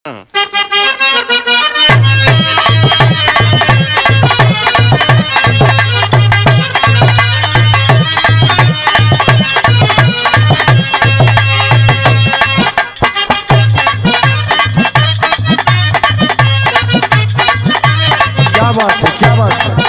क्या बात है, क्या बात है।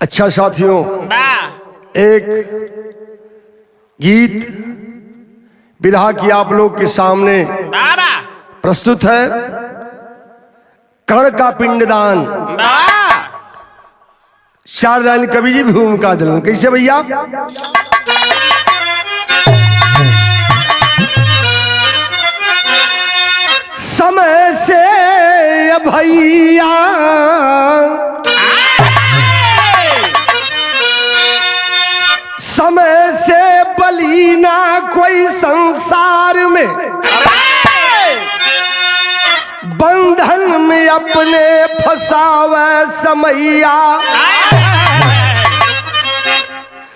अच्छा साथियों, एक गीत बिरहा की आप लोग के सामने प्रस्तुत है। कर्ण का पिंडदान। चार लाइन कवि जी भूमिका दिल। कैसे भैया? समय से भैया समय से बली ना कोई संसार में, बंधन में अपने फसावे समैया।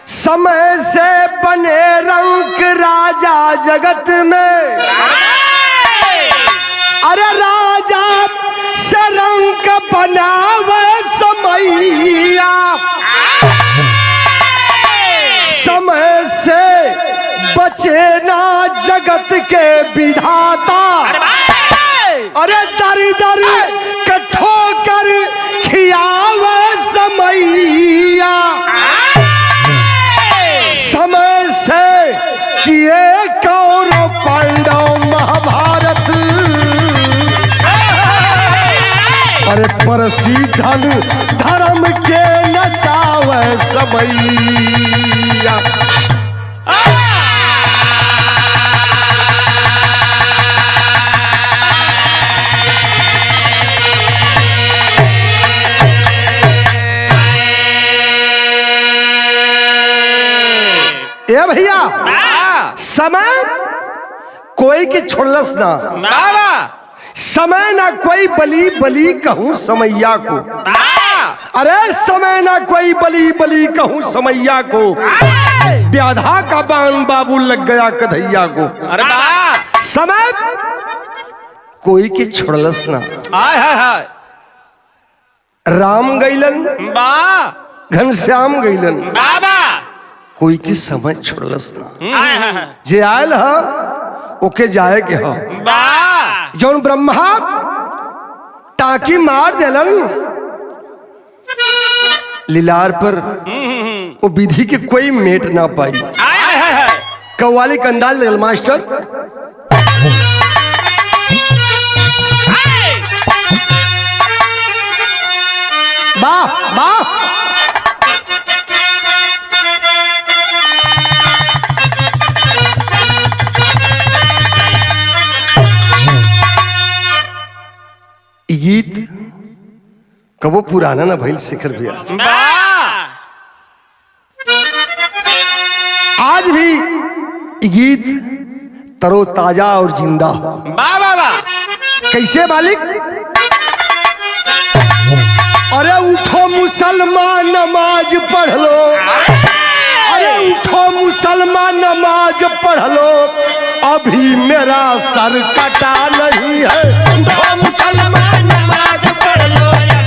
समय से बने रंक राजा जगत में, अरे राजा से रंक बनावे समैया। समय से बचे ना जगत के विधाता, अरे दर दर के ठोकर खियावे समैया। समय से किए कौरव पांडव महाभारत, अरे परसी धन धर्म के नचावे समैया। ए भैया, समय कोई की छोड़लस ना, समय ना कोई बली बली कहूं समैया को। अरे समय ना कोई बली बली कहूं समैया को, व्याधा का बाण बाबू लग गया कन्हैया को। अरे समय कोई की छोड़लस ना। राम गैलन, घनश्याम गैलन, कोई की समझ छोड़लस ना। जे आयल ह ओके जाए के ह। जौन ब्रह्मा टाकी मार देलन लीलार पर, वो विधि के कोई मेट ना पाई। कव्वाली का अंदाज लगल मास्टर। वाह वाह। गीत कबो पुराना ना भइल शिखर भैया, आज भी गीत तरोताजा और जिंदा हो। कैसे मालिक? अरे उठो मुसलमान नमाज पढ़ लो, अरे उठो मुसलमान नमाज पढ़ लो, अभी मेरा सर कटा नहीं है। उठो मुसलमान नमाज पढ़ लो,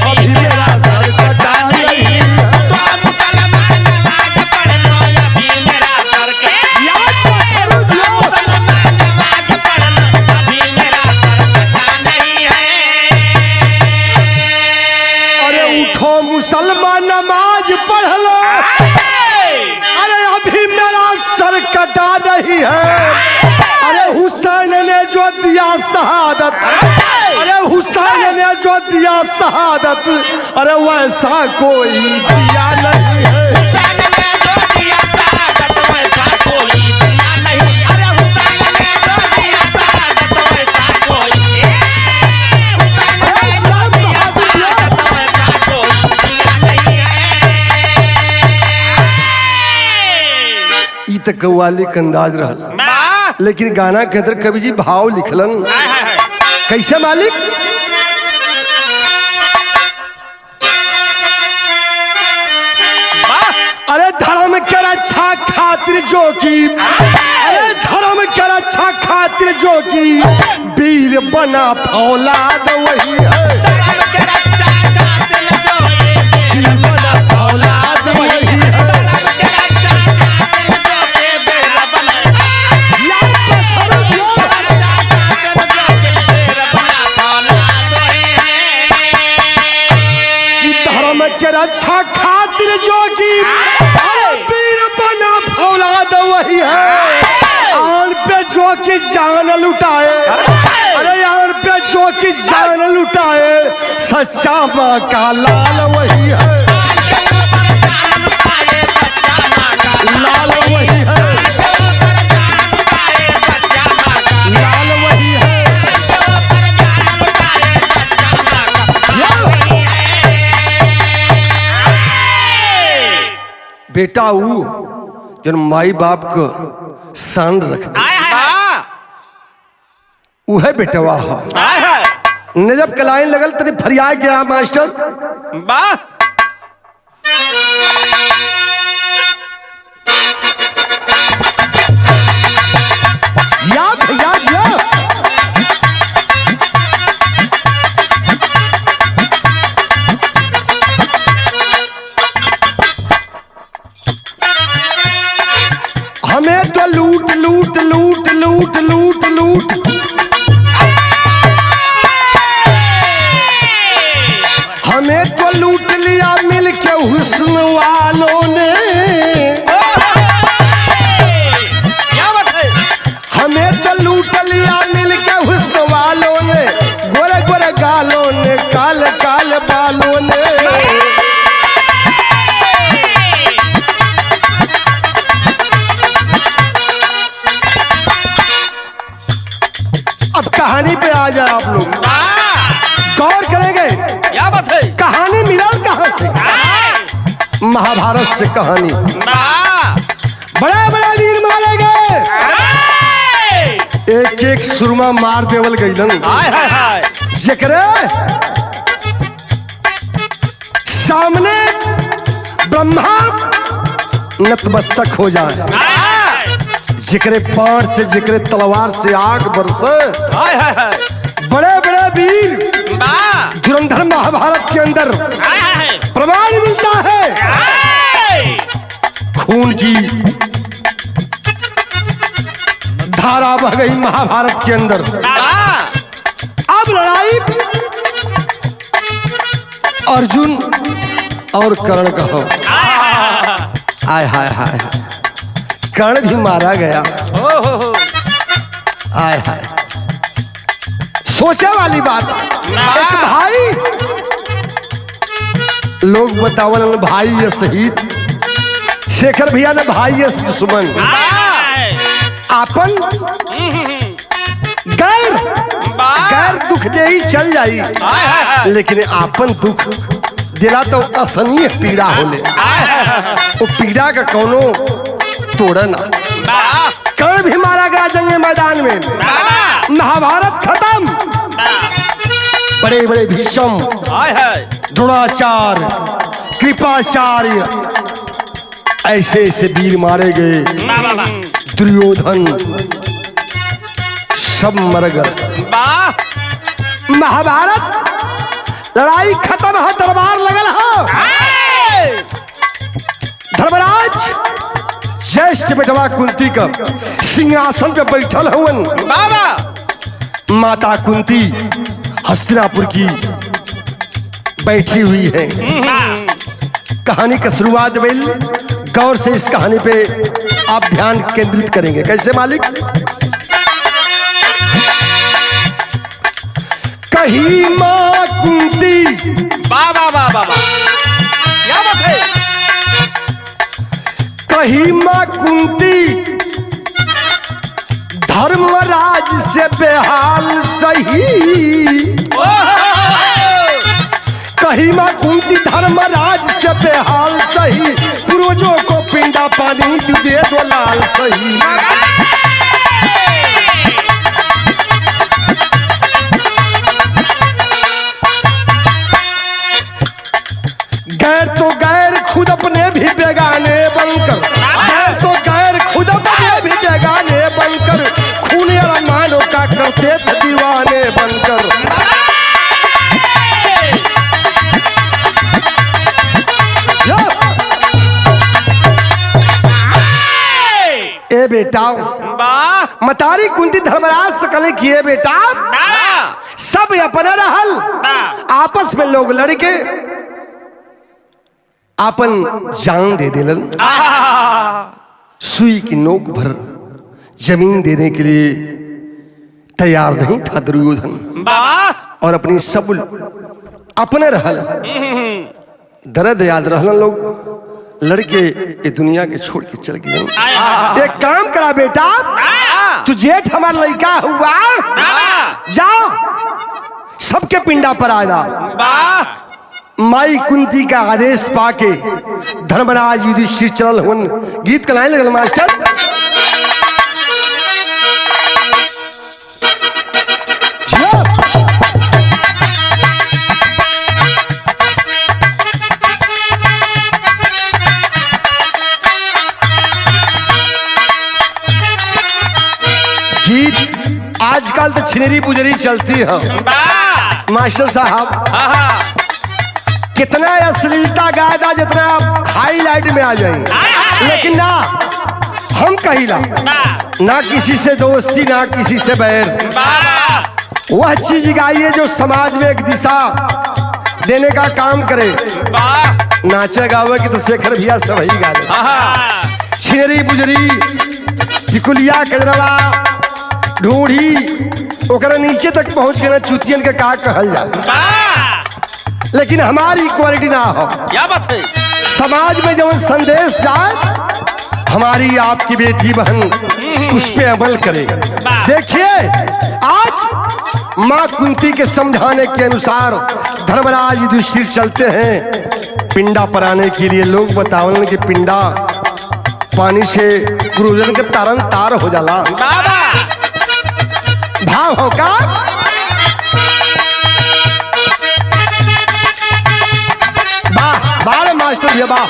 अभी मेरा सर कटा नहीं है। अभी दिया शहादत, अरे हुसैन ने जो दिया शहादत, अरे वैसा कोई दिया नहीं है। तो कव्वाली का अंदाज रहा, लेकिन गाना के अंदर कवि जी भाव लिखलन कैसे मालिक। अरे धर्म के रक्षा खातिर जो की, अरे धर्म के रक्षा खातिर जो की वीर बना फौलाद वही है। वीर बना फौलाद वही है। रक्षा खातिर जो की वीर बना फौलाद वही है। आन पे जो की जान लुटाए, अरे आन पे जो की जान लुटाए, सच्चा माँ का लाल वही है। लाल वही है, लाल वही है। बेटा वो जन माई बाप को शान रख दे, वो है बेटवा ने जब कलाइन लगल तरी फरियाद गया मास्टर वाह। या भैया जा हमें तो लूट लूट लूट लूट लूट लूट, हमें तो लूट लिया मिल के हुस्न वालों ने। हमें तो लूट लिया मिल के हुस्न वालों ने, गोरे गोरे गालों ने, काल काल बालों ने। अब कहानी पे आ जाए आप लोग, गौर करेंगे क्या बात है। कहानी मिला कहां से? महाभारत से कहानी। बड़े बड़े वीर मारे गए, एक एक सुरमा मार देवल गईलन। जेकरे सामने ब्रह्मा नतमस्तक हो जाए, जिकरे पार से जिकरे तलवार से आग बरसे। बड़े बड़े वीर धुरंधर महाभारत के अंदर प्रमाण मिलता है। खून की धारा बह गई महाभारत के अंदर। अब लड़ाई अर्जुन और कर्ण का हो। आय हाय हाय, कर्ण भी मारा गया। आय हाय, सोचे वाली बात। एक भाई, लोग बतावल भाई ये शहीद, शेखर भैया ने भाई ये दुश्मन। आपन गैर गैर दुख दे ही चल जाई, लेकिन आपन दुख दिला तो असनीय पीड़ा होले। वो पीड़ा का कोनो तोड़ा ना। कर्ण भी मारा गया जंग मैदान में। महाभारत खत्म। बड़े बड़े भीष्म, द्रोणाचार्य, कृपाचार्य, ऐसे ऐसे वीर मारे गए। दुर्योधन सब मर गए। महाभारत लड़ाई खत्म है, दरबार लगल है। धर्मराज ज्येष्ठ बेटवा कुंती का सिंहासन पे बैठल हवन। माता कुंती हस्तिनापुर की बैठी हुई है। कहानी का शुरुआत बेल गौर से इस कहानी पे आप ध्यान केंद्रित करेंगे। कैसे मालिक? कही माँ कुंती, वाह वाह वाह वाह वाह, क्या बात है। कही माँ कुंती धर्मराज से बेहाल सही। कही माँ कुंती धर्मराज से बेहाल सही, पूर्वजों को पिंडा पानी तू दे दो लाल सही। गैर तो गैर खुद अपने भी बेगाने बनकर, गैर तो गैर खुद अपने भी बेगाने बनकर, खून अरमानों का करते थे दीवाने बनकर। ए बेटा, वाह मतारी कुंती धर्मराज से कले किए बेटा, सब अपना रहल, आपस में लोग लड़के आपन जान दे दिलन। सुई की नोक भर जमीन देने के लिए तैयार नहीं था दुर्योधन, और अपनी सब अपने रहल दर्द याद रहलन लोग, लड़के ये दुनिया के छोड़ के चल गए। एक काम करा बेटा, तू जेठ हमारा लड़का हुआ, जाओ सबके पिंडा पर आ जा। माई कुंती का आदेश पाके धर्मराज युधिष्ठिर चलल हुन। गीत कलाए लगल मास्टर। गीत आजकल तो छिनेरी पुजरी चलती है मास्टर साहब, कितना अश्लीलता गाया जितना हाईलाइट में आ जाए, लेकिन ना हम कहिला ना किसी से दोस्ती ना किसी से बैर, वह चीज गाइए जो समाज में एक दिशा देने का काम करे। नाचे गावे की तो शेखर भैया सब ही गा दे। छिनेरी बुजरी टिकुलिया कजरवा ढूंढी ओकरा नीचे तक पहुंच के ना चुतियन के का कहल जा, लेकिन हमारी क्वालिटी ना हो। क्या बात है। समाज में जब संदेश जाए हमारी आपकी बेटी बहन उस पे अमल करे। देखिए आज माँ कुंती के समझाने के अनुसार धर्मराज युधिष्ठिर चलते हैं पिंडा पर आने के लिए। लोग बतावन कि पिंडा पानी से गुरुजन के तारन तार हो जाला। भाव होगा बाल मास्टर ये बा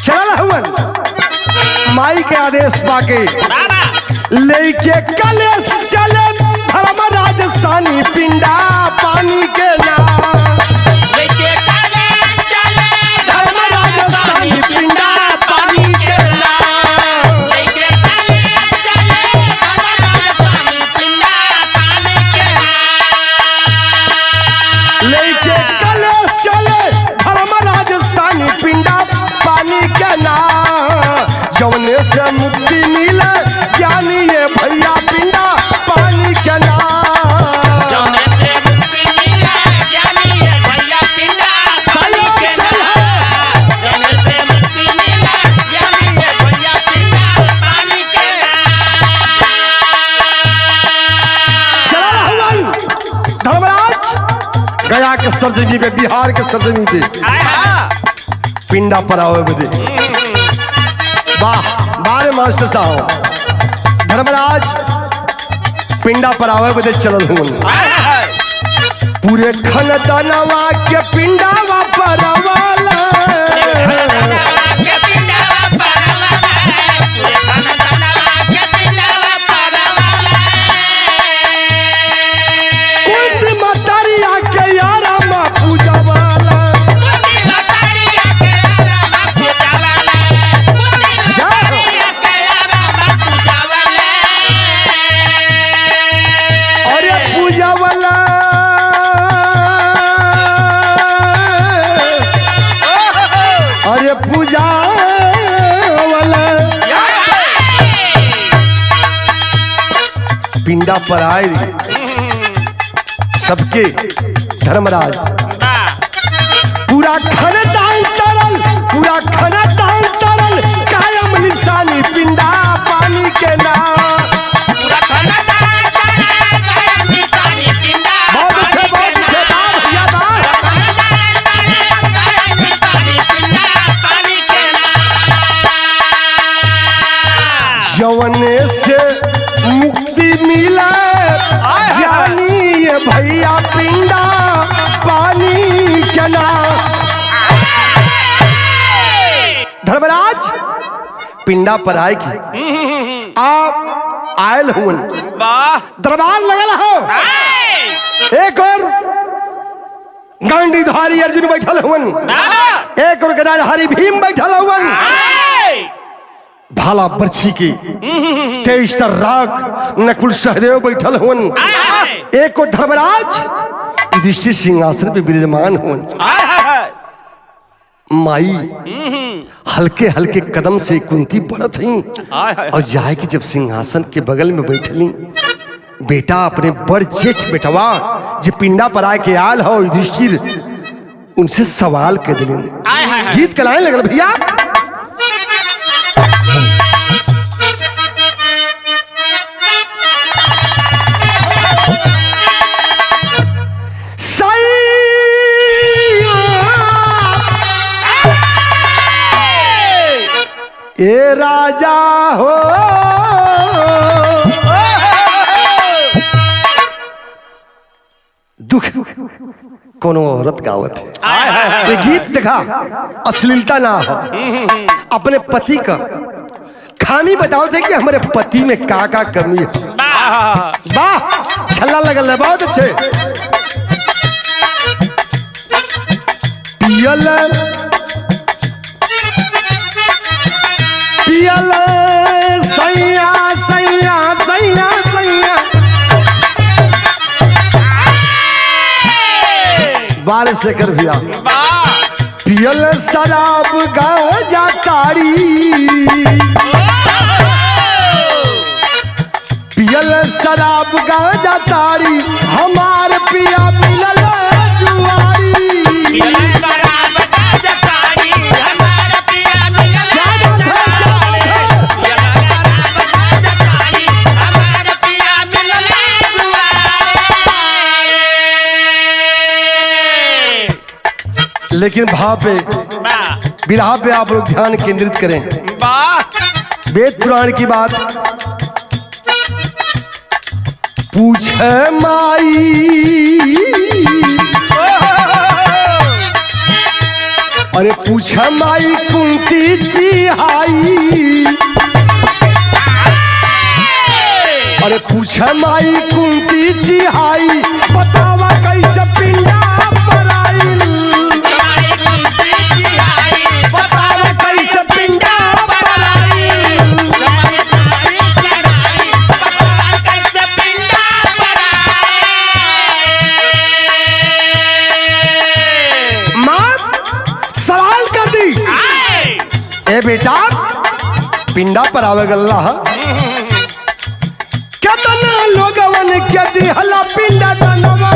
चल हुन माई के आदेश पाके लेके कलेश चले धर्मराज सानी पिंडा पानी के नाम। लेके कलेश चले धर्मराज सानी पिंडा पानी के नाम। लेके कलेश चले धर्मराज सानी पिंडा पानी के लेके कलेश चले धर्मराज सानी पिंडा पानी के नाम। जौने से मुक्ति मिले ज्ञानी ये भैया पिंडा पानी के नाम। जौने से मुक्ति मिले ज्ञानी ये भैया पिंडा पानी के नाम। जौने से मुक्ति मिले ज्ञानी ये भैया पिंडा पानी के चला हुआ धर्मराज गया के सरजमी पे बिहार के सरजमी पे पिंडा पर आओ बदे। वाह बारे मास्टर साहब धर्मराज पिंडा पर आवे बदे चलल हुन। पूरे खनदानवा के पिंडा पर वाला के पिंडा परवाला पूरे खानदानवा के पिंडा परवाला कुंती मतरिया के यारा मां पूजा वाला। कुंती मतरिया के यारा मां पूजा वाला कुंती मतरिया के यारा मां पूजा वाला अरे पूजा वाला अरे पूजा वाला पिंडा पर आए सबके धर्मराज वाह पूरा खानदान तरल, पूरा खानदान तरल, कायम निशानी पिंडा पानी के ना। पूरा खाना बहुत अच्छे बाप भैया बाप। जवने से मुक्ति मिला ज्ञानी ये भैया पिंडा पानी के ना। धर्मराज पिंडा पर आए की आप आयल हुन, वाह दरबार लगल हो। एक और गांडीधारी अर्जुन बैठल हुन, एक और गदाधारी भीम बैठल हुन। भाला बर्छी की तेज तर्राक नकुल सहदेव बैठल हुन। एक और धर्मराज युधिष्ठिर सिंहासन पे विराजमान हुन। माई हल्के हल्के कदम से कुंती बढ़त ही और जाए कि जब सिंहासन के बगल में बैठली बेटा अपने बड़ जेठ बेटवा जो पिंडा पर आए के आल हो युधिष्ठिर उनसे सवाल कर दिले। गीत कलाए लगल भैया। ए राजा हो दुख कोनो औरत गावत है। ये गीत देखा अश्लीलता ना हो, अपने पति का खामी बताओ थे कि हमारे पति में का कमी है। वाह छल्ला लगल है, बहुत अच्छे। पियल पियल सैया सैया सैया सैया बारिश से कर भैया। पियल शराब गांजा ताड़ी, पियल शराब गांजा ताड़ी, हमार पिया मिलल जुआरी। लेकिन भाव पे विरहा पे आप लोग ध्यान केंद्रित करें। वेद पुराण की बात पूछे माई, अरे पूछे माई कुंती चिहाई, अरे पूछे माई कुंती चिहाई, बतावा कैसे पिंडा पर आइल, बतावा कैसे पिंडा पर आइल। माँ सवाल कर दी, ए बेटा पिंडा पर आवे गल्ला केतना लोगवन के दिहला पिंडा जनवा,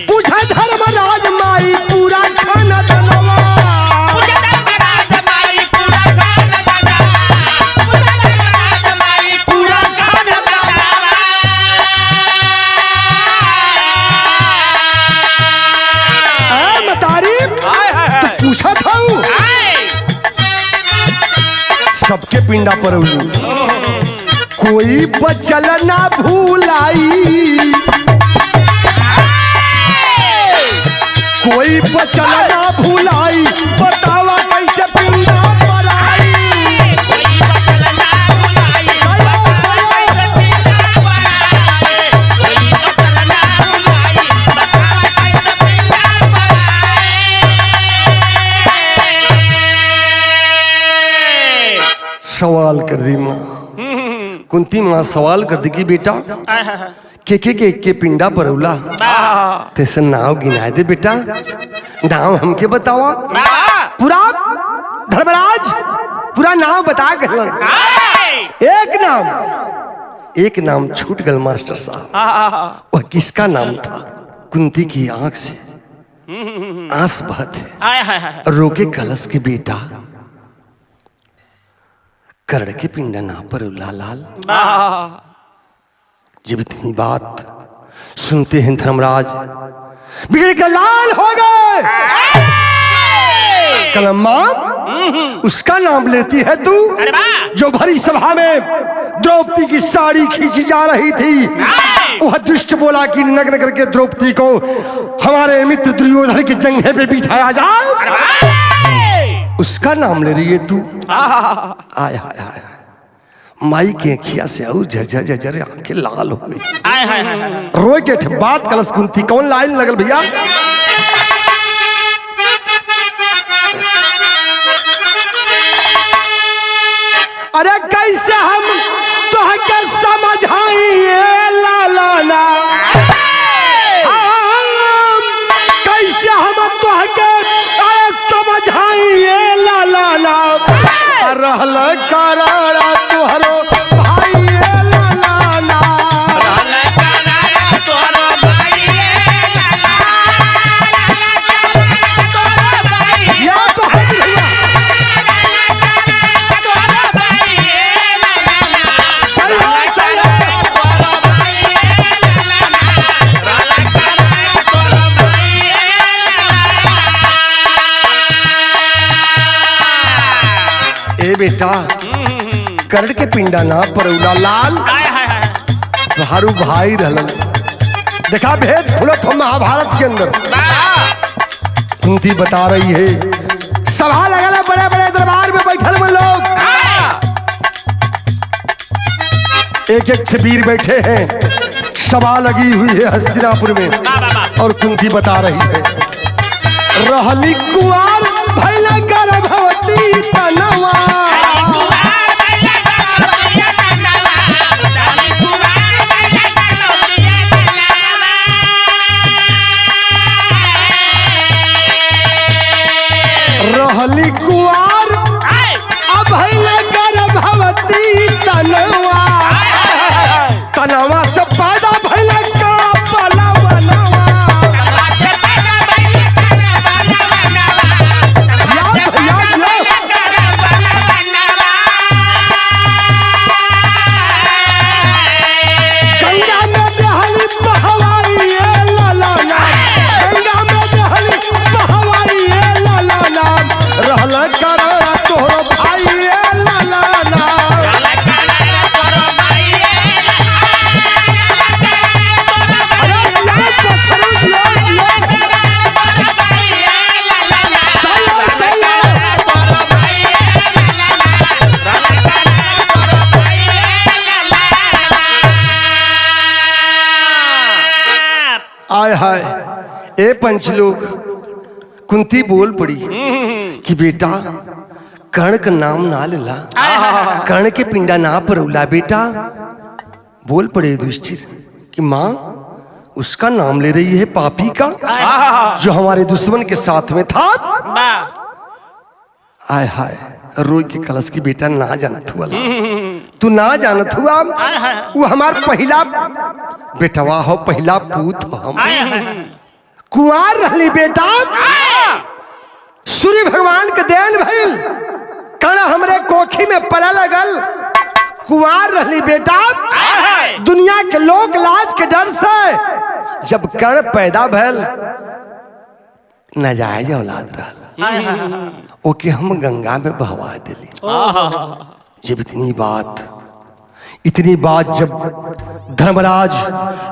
पूछा धर्मराज माई पूरा खाना जनवा, पूरा खाना पूछा था सबके पिंडा पर कोई बचल ना भूलाई, कोई बचल ना भूलाई, बतावा कैसे पिंडा पर आई। सवाल कर दी माँ, कुंती माँ सवाल कर दी कि बेटा के पिंडा पर उला तैसे नाव गिनाए दे बेटा, नाम हमके बतावा। पूरा धर्मराज पूरा नाम बता गलन। एक नाम छूट गल मास्टर साहब। वह किसका नाम था? कुंती की आंख से आंस बहत है, रोके कलश के बेटा कर्ण के पिंडा ना पर लाल। जब इतनी बात सुनते हैं धर्मराज बिगड़ के लाल हो गए। कलम्मा उसका नाम लेती है तू, जो भरी सभा में द्रौपदी की साड़ी खींची जा रही थी। वह दुष्ट बोला कि नग्न करके द्रौपदी को हमारे मित्र दुर्योधन के जंघे पे बिठाया जाए। उसका नाम ले रही है तू। आय हाय हाय, माई के अखिया से और झरझर झरझर आंखें लाल हो गई। रोए के बात कलश कुंती कौन लाइन लगल भैया? अरे कैसे हम तुहके समझाइए लालाना, कैसे हम तुहके समझाइए लालाना। रहल करारा तुहरो भाई लालाना, बेटा कर्ण के पिंडा ना परौला लाल हारू भाई रहलन। देखा भेद खुलत हो महाभारत के अंदर। कुंती बता रही है सभा लगा बड़े बड़े दरबार में बैठल में लोग एक एक से वीर बैठे हैं। सभा लगी हुई है हस्तिनापुर में और कुंती बता रही है रहली कुआर भैला गर्भवती तनवा। रहली कुआर अब भैला गर्भवती तनवा, तनवा से पैदा भैला का पलवनवा। आय हाय ए पंच लोग। कुंती बोल पड़ी कि बेटा कर्ण का नाम ना लेला, कर्ण के पिंडा ना परौला। बेटा बोल पड़े युधिष्ठिर कि माँ उसका नाम ले रही है पापी का, जो हमारे दुश्मन के साथ में था। आय हाय रोई के कलश की बेटा ना जानत हुआ, तू ना जानत हुआ। वो हमार पहला बेटवा हो, पहला पूत हो। हम कुआर रहली बेटा, सूर्य भगवान के देन भइल। कर्ण हमरे कोखी में पला लगल। कुआर रहली बेटा, दुनिया के लोक लाज के डर से जब कर्ण पैदा भइल नाजायज औलाद रहल, ओके हम गंगा में बहवा दिली। जब इतनी बात जब धर्मराज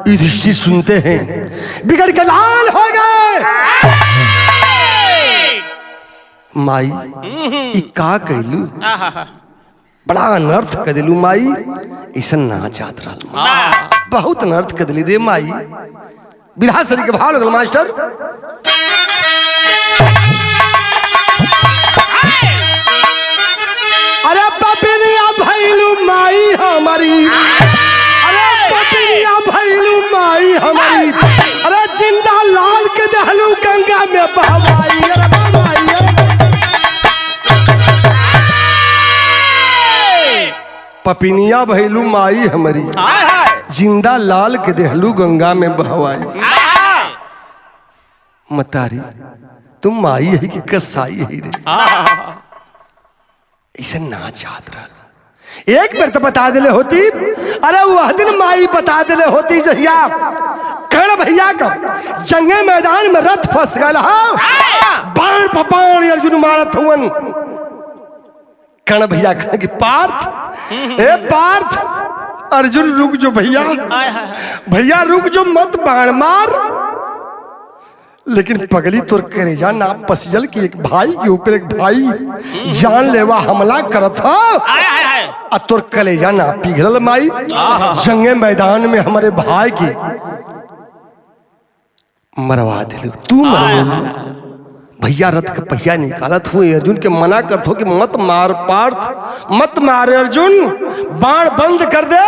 युधिष्ठिर सुनते हैं बिगड़ के लाल हो गए। माई ई का कहलू, बड़ा अनर्थ कर दिलू माई। ऐसा ना चाहत रहा, बहुत अनर्थ कर दिली रे माई। विरासरी के भाव लगल मास्टर। अरे पपिनिया भैलू माई हमारी, अरे पपिनिया भैलू माई हमारी। अरे जिंदा लाल के दहलू गंगा में बहवा। पपिनिया भैलू माई हमारी, हाय हाय जिंदा लाल के देहलू गंगा में बहवाई। मतारी तुम माई है कि कसाई है रे, ऐसे ना चाहत रहा। एक बार तो बता दिले होती, अरे वह दिन माई बता दिले होती जहिया कर्ण भैया का जंगे मैदान में रथ फंस गया, बाण पर बाण अर्जुन मारत हुवन। कर्ण भैया कहे कि पार्थ, ए पार्थ, अर्जुन रुक जो भैया, भैया रुक जो, मत बाण मार। लेकिन पगली तोर करेजा ना पसिजल की एक भाई के ऊपर एक भाई जानलेवा हमला करत हो, आ तोर कलेजा ना पिघलल माई। जंगे मैदान में हमारे भाई की मरवा दिल, तू मरवा। भैया रथ के पहिया निकालत हुए अर्जुन के मना करत हो कि मत मार पार्थ, मत मार अर्जुन, बाण बंद कर दे।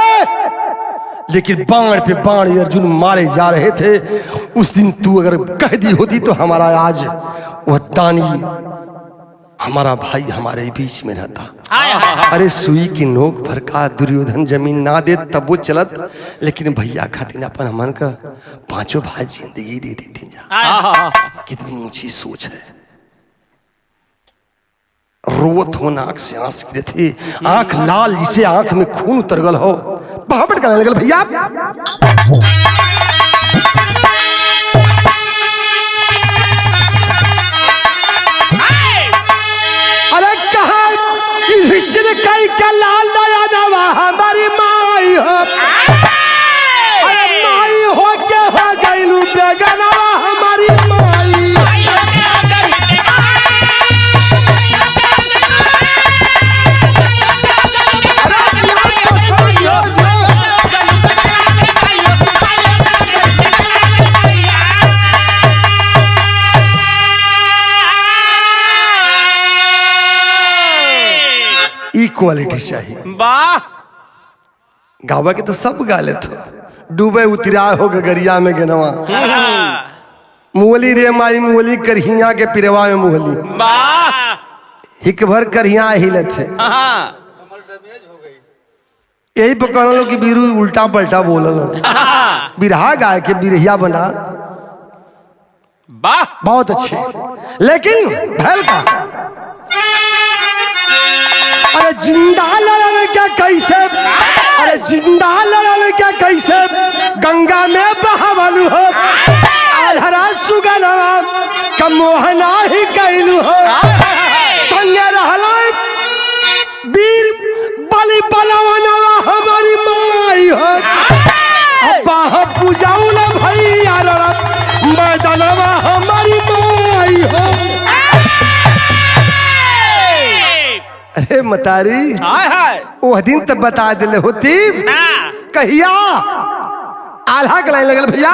लेकिन बाण पे बाण अर्जुन मारे जा रहे थे। उस दिन तू अगर कह दी होती तो हमारा आज वह दानी हमारा भाई हमारे बीच में रहता। अरे सुई की नोक भर का दुर्योधन जमीन ना दे तब वो चलत, लेकिन भैया खातिर अपन मन का पांचों भाई जिंदगी दे देती। कितनी ऊंची सोच है। रोवत हो, नाक से आंस गिरे थे, आंख लाल जिसे आंख में खून उतर गल हो, बहापट करने लगल भैया। अरे कहा कई का लाल नया नवा हमारी माई हो, अरे माई हो के हो गईलू बेगनवा हमारी माई। क्वालिटी चाहिए। वाह, गावा के तो सब गा लेते, डूबे उतरा हो गगरिया में गनवा, मुहली रे माई मुहली करहिया के पिरवा में मुहली, वाह, हिक भर करहिया हिलत है। यही पर कहना कि बीरू उल्टा पलटा बोलल, बिरहा गाय के बिरहिया बना, वाह, बहुत अच्छे। लेकिन भैल का अरे जिंदा लड़न क्या कैसे, अरे जिंदा लड़न क्या कैसे गंगा में बहावलू हो, आधरा सुगनवा का मोहना ही कैलू हो, संगे रहला वीर बलि बलवनवा हमारी माई हो, बाह पूजाउल भैया मैदानवा हमारी माई हो। अरे मतारी, हाय हाय, वह दिन तब बता दिले होती, कहिया आल्हा के लाइन लगल भैया।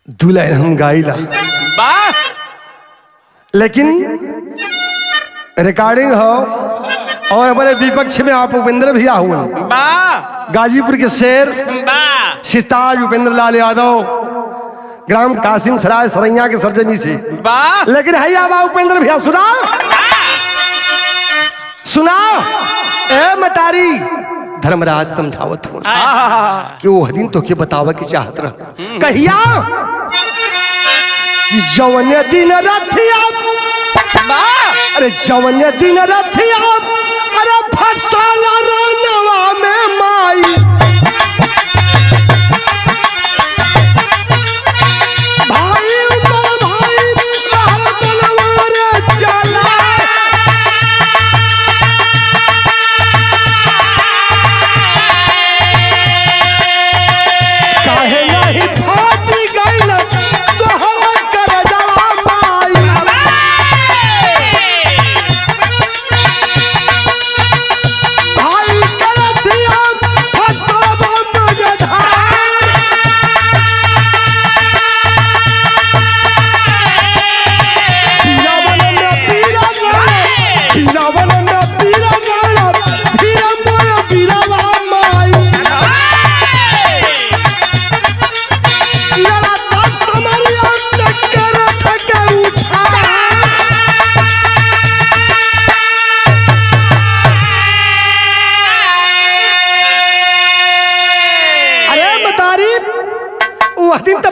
दू लाइन हम गाइला, वाह, लेकिन रिकॉर्डिंग हो और हमारे विपक्ष में आप उपेंद्र भैया हुए, वाह, गाजीपुर के शेर वाह, सिताज उपेंद्र लाल यादव, ग्राम कासिम सराय सरैया के सरजमी से, वाह, लेकिन हैया बा उपेंद्र भैया सुना, सुना। ए मतारी, धर्मराज समझावत हो कि वो दिन तो के बतावा की चाहत रह, कहिया कि जवन दिन रथिया, अरे जवन दिन रथिया, अरे फसाला रानवा में माई, भाई ऊपर भाई तलवार चला, काहे नहीं फाटी गइल तोहरा करजवा माई।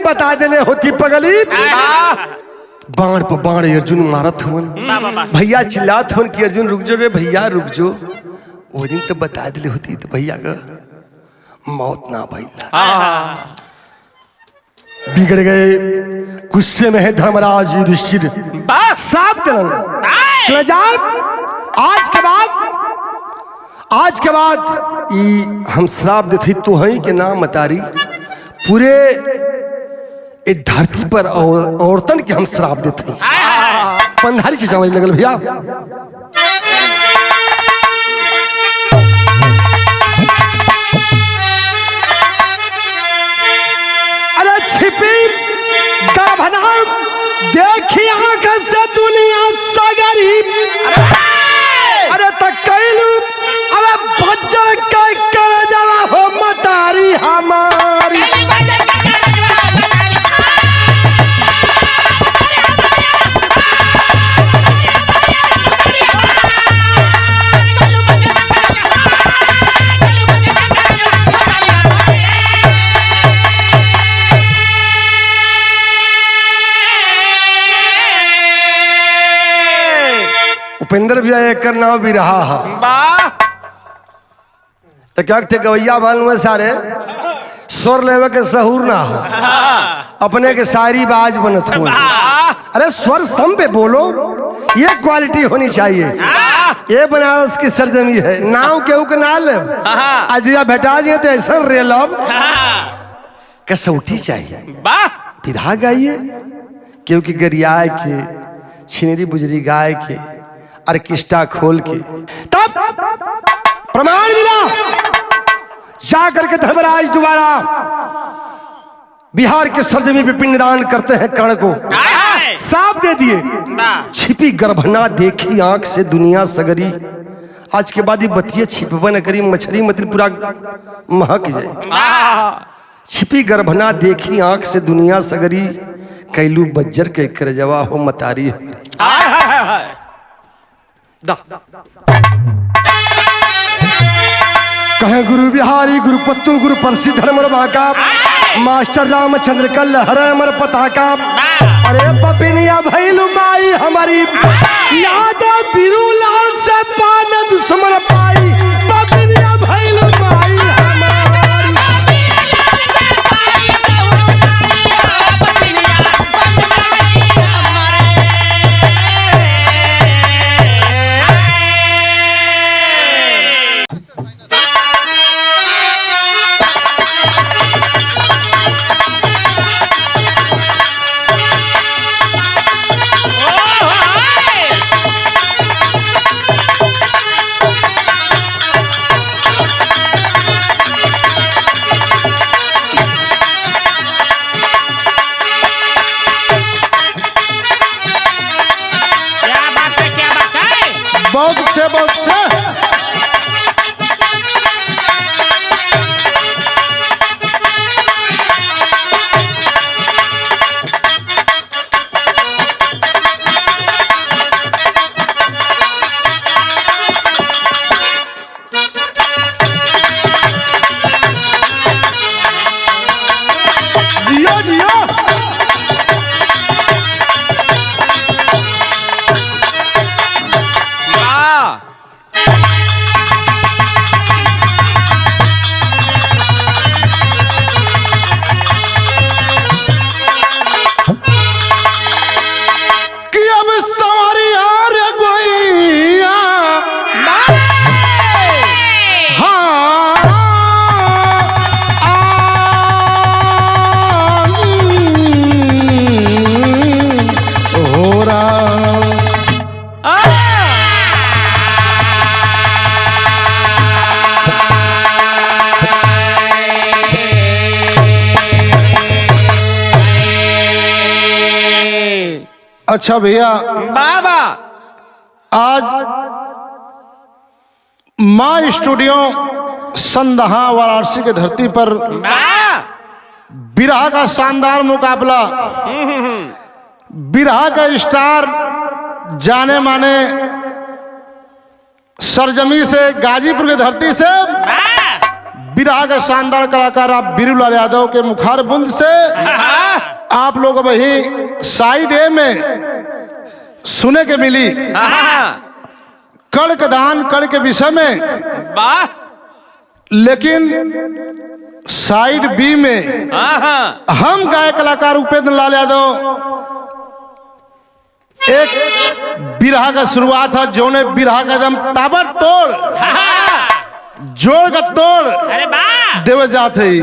बता देले होती पगली। बाण पर बाण अर्जुन मारत हुन, भैया चिल्लात हुन कि अर्जुन रुक जो रे भैया रुक जो। वो दिन तो बता दिले होती तो भैया का मौत ना भैया। बिगड़ गए, गुस्से में है धर्मराज युधिष्ठिर। साफ दिलन आज के बाद ई हम श्राप देते तो हैं कि ना मतारी, पूरे इस धरती पर औरतन के हम श्राप देते हैं। पंधारी से समझ लगल भैया। अरे छिपी गर्भनाम देखी आंख से दुनिया सगरी। अरे तक कैलू अरे भज्जर के कर जावा हो मतारी हमारी। उपेंद्र भी एक नाम भी रहा है तो क्या गवैया मालूम है सारे स्वर लेवे के सहूर ना हो, अपने के शायरी बाज बनत हुए। अरे स्वर सम पे बोलो, ये क्वालिटी होनी चाहिए। ये बनारस की सरजमी है, नाव केहू के ना ले अजिया भेटा जी तो ऐसा रेलब कसौटी चाहिए। पिरा गाइए क्योंकि गरियाए के छिनेरी बुजरी गाय के ऑर्केस्ट्रा खोल के तब प्रमाण मिला। जा करके धर्मराज दोबारा बिहार के सरजमी पे पिंडदान करते हैं कर्ण को, साफ दे दिए। छिपी गर्भना देखी आंख से दुनिया सगरी। आज के बाद ये बतिये छिपवा न करी, मछली मतलब पूरा महक जाए। छिपी गर्भना देखी आंख से दुनिया सगरी, कैलू बज्जर के करजवा हो मतारी। कहे गुरु बिहारी गुरु पत्तू गुरु परसी धर्म बाका मास्टर रामचंद्र कल हर अमर पताका। अरे पपिनिया भैलू माई हमारी याद बिरू लाल से पान दुश्मन पाई। पपिनिया भैलू माई हमारी बहुत अच्छा। अच्छा भैया बाबा, आज माँ स्टूडियो संदहा वाराणसी की धरती पर बिरहा का शानदार मुकाबला, बिरहा का स्टार जाने माने सरजमी से गाजीपुर की धरती से बिरहा का शानदार कलाकार आप बीरूलाल यादव के मुखार बुंद से आप लोग वही साइड ए में सुने के मिली कड़ के दान कड़ के विषय में, वाह लेकिन साइड बी में हम गायक कलाकार उपेंद्र लाल यादव एक बिरहा का शुरुआत है, जो ने बिरहा का एकदम ताबड़तोड़ जोड़ का तोड़ अरे वाह देवे जात है।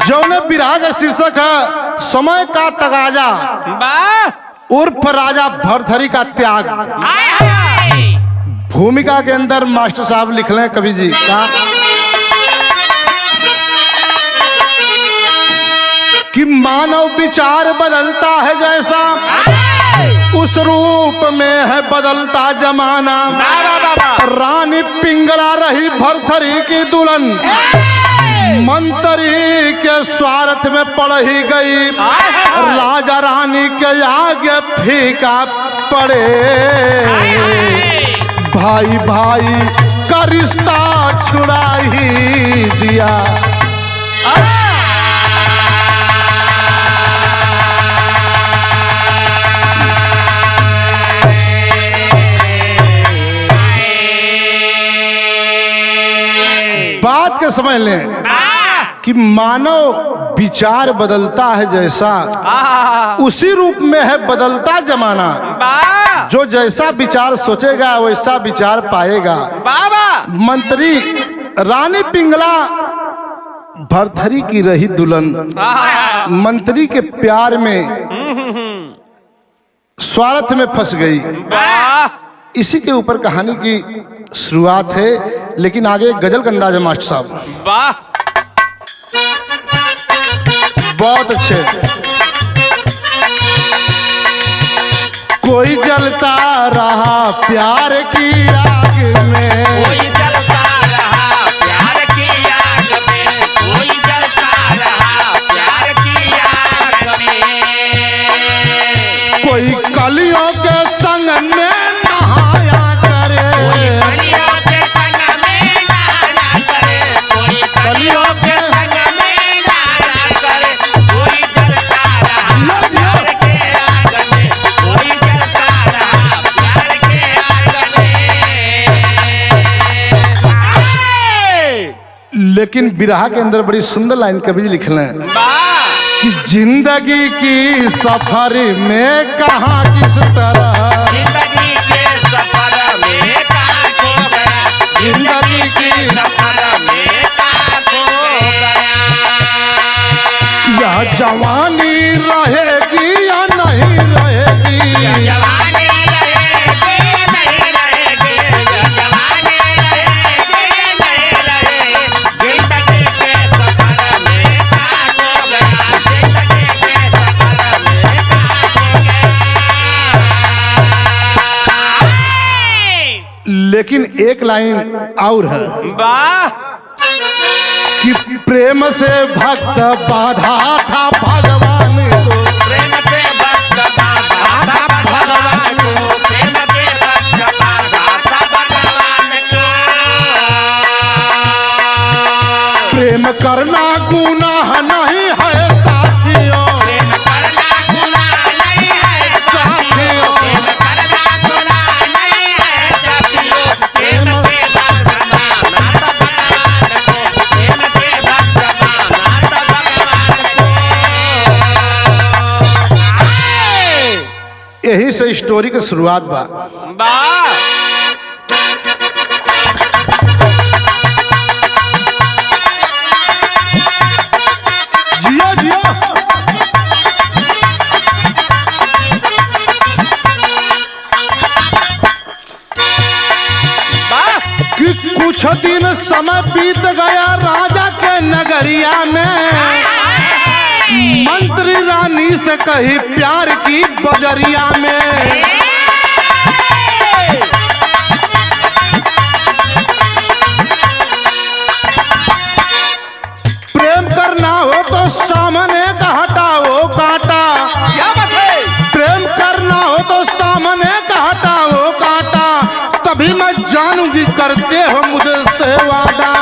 जो ने बिरहा का शीर्षक है समय का तगाजा वाह उर्फ राजा भरथरी का त्याग। हाय हाय भूमिका के अंदर मास्टर साहब लिख लें कवि जी का कि मानव विचार बदलता है जैसा उस रूप में है बदलता जमाना। रानी पिंगला रही भरथरी की दुल्हन, मंत्री के स्वार्थ में पड़ ही गई, राजा रानी के आगे फीका पड़े। भाई भाई का रिश्ता छुड़ा ही दिया। बात के समझ लें कि मानव विचार बदलता है जैसा उसी रूप में है बदलता जमाना। जो जैसा विचार सोचेगा वैसा विचार पाएगा। मंत्री रानी पिंगला भरथरी की रही दुल्हन, मंत्री के प्यार में स्वार्थ में फंस गई। इसी के ऊपर कहानी की शुरुआत है, लेकिन आगे एक गजल का अंदाज है मास्टर साहब। वाह बहुत अच्छे। कोई जलता रहा प्यार की आग में, कोई जलता रहा प्यार की आग में, कोई जलता रहा प्यार की आग में। कोई कलियों के संग में नहाया करे, कोई कलियों के संग में नहाया करे, कोई कलियों के संग में नहाया करे। कोई जलता रहा प्यार के आग में, कोई जलता रहा प्यार के आग में। लेकिन बिरहा के अंदर बड़ी सुंदर लाइन कवि जी लिखल है कि जिंदगी की सफर में कहाँ किस तरह, जिंदगी के सफर में कहाँ खो गया, जिंदगी के सफर में कहाँ खो गया। यह जवानी रहेगी या नहीं रहेगी, जवानी रहेगी नहीं रहेगी, जवानी रहेगी नहीं रहेगी। जिंदगी के सफर में कहाँ खो गया, जिंदगी के सफर में कहाँ खो गया। लेकिन एक लाइन और है वाह कि प्रेम से भक्त बाधा था भगवान को, प्रेम से भक्त बाधा था भगवान को, प्रेम से भक्त बाधा था भगवान को। प्रेम करना गुनाह नहीं है साथियों, प्रेम करना गुनाह नहीं है साथियों, प्रेम करना गुनाह नहीं है साथियों। प्रेम से भक्त माना था भगवान को, प्रेम से भक्त माना था भगवान को। यही से स्टोरी की शुरुआत बा। वाह जियो जियो वाह कि कुछ दिन समय बीत गया राजा के नगरिया में, मंत्री रानी से कही प्यार की बजरिया में। प्रेम करना हो तो सामने का हटाओ कांटा, क्या बात है। प्रेम करना हो तो सामने का हटाओ कांटा, तभी मैं जानूंगी करते हो मुझसे वादा।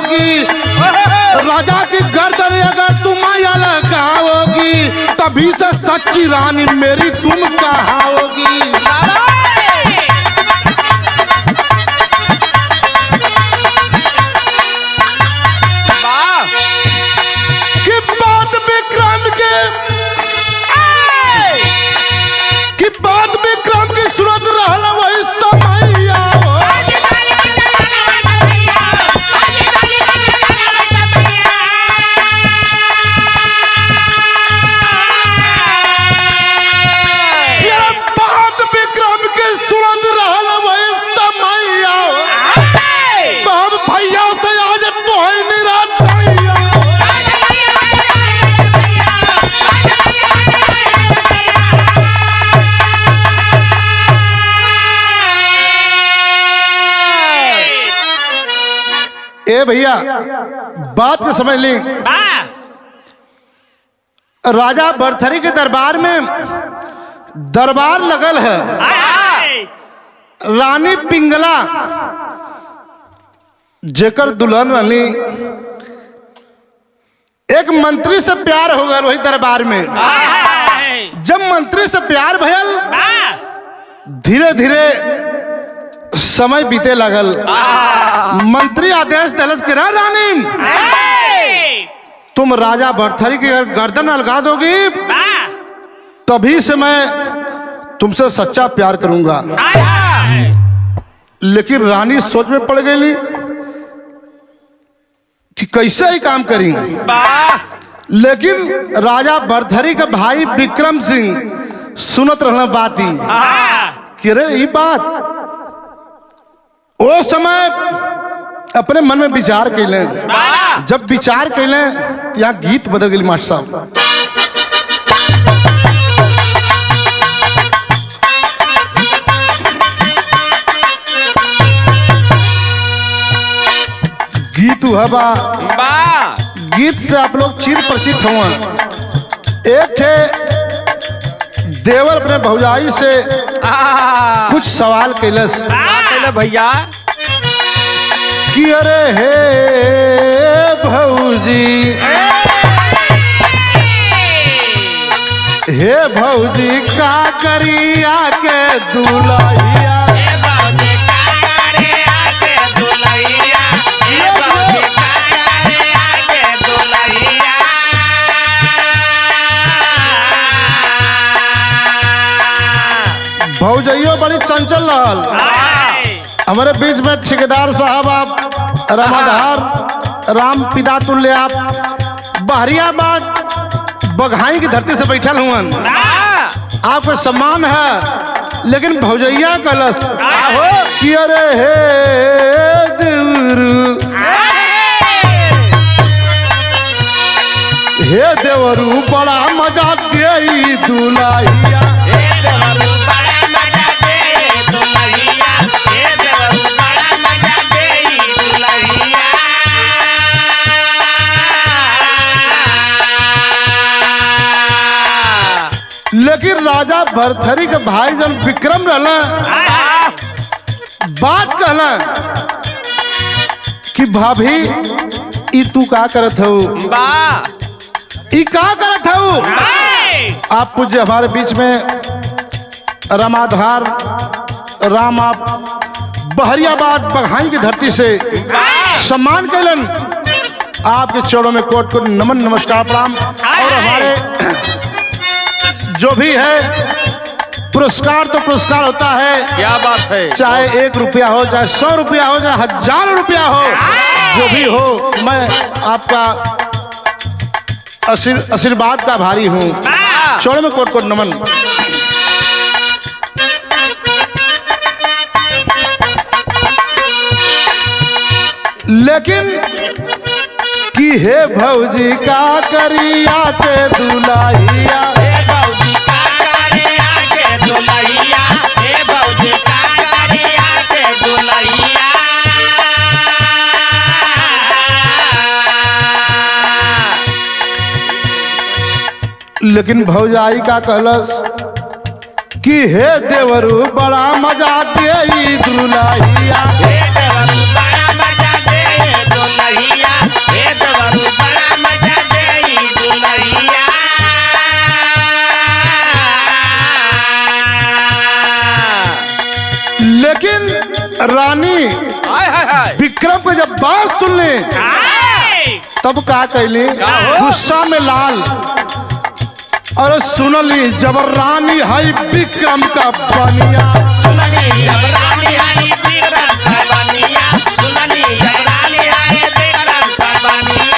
लगाओगी, राजा की गर्दन अगर तुम आया लगाओगी, तभी से सच्ची रानी मेरी तुम कहाओगी। कि बात विक्रम की सूरत रहला वही समैया हो। ये बात विक्रम की सूरत रहला वही समैया हो। बाप भैया से आज तो है निराशैया। ए भैया बात को समझ ली। राजा भरथरी के दरबार में दरबार लगल है। रानी पिंगला जेकर दुल्हन रही, एक मंत्री से प्यार हो गया वही दरबार में। जब मंत्री से प्यार भयल, धीरे धीरे समय बीते लगल। मंत्री आदेश दलस के रानी तुम राजा भरथरी की गर्दन अलगा दोगी, तभी से मैं तुमसे सच्चा प्यार करूंगा। लेकिन रानी सोच में पड़ गई कि कैसे ही काम करी। लेकिन राजा भरथरी का भाई विक्रम सिंह सुनत रहना बात ही कि रे ये बात वो समय अपने मन में विचार कैले। जब विचार कैले यहाँ गीत बदल गई मास्टर साहब। गीत हवा गीत से आप लोग चिर परिचित हुआ। एक थे देवर अपने भौजाई से कुछ सवाल कैलस भैया कि अरे हे भौजी, हे भौजी का करी आके दुल्हैया। भौजइयो बड़ी चंचल रहल। हमारे बीच में ठेकेदार साहब आप रामाधार राम पिता तुल्य आप बहरियाबाद बघाई की धरती से बैठल हुआ। आपका सम्मान है, लेकिन भौजैया कलश कि अरे हे देवरू, हे देवरू बड़ा मजा दे दुल्हैया। लेकिन राजा भरथरी के भाई जब विक्रम रहला बात कहला कि भाभी ई तू का करत हो, ई का करत हो। आप पूज्य हमारे बीच में रामाधार राम आप बहरियाबाद बघाई की धरती से सम्मान कैलन। आपके चरणों में कोट कोट नमन नमस्कार प्रणाम। और हमारे जो भी है पुरस्कार तो पुरस्कार होता है, क्या बात है। चाहे 1 रुपया हो, चाहे 100 रुपया हो, चाहे 1000 रुपया हो, जो भी हो, मैं आपका आशीर्वाद का भारी हूँ। चौड़े में कोट कोट नमन। लेकिन कि हे भौजी का करिया के दुल्हैया, लेकिन भौजाई का कहलस कि हे देवरू बड़ा मजा दे दुल्हैया। रानी हाय हाय हाय विक्रम को जब बात सुन ली तब का कैली गुस्सा में लाल और सुनली जब रानी है विक्रम का बनिया सुननी जब रानी आई विक्रम का बनिया सुननी जब रानी आई विक्रम का बनिया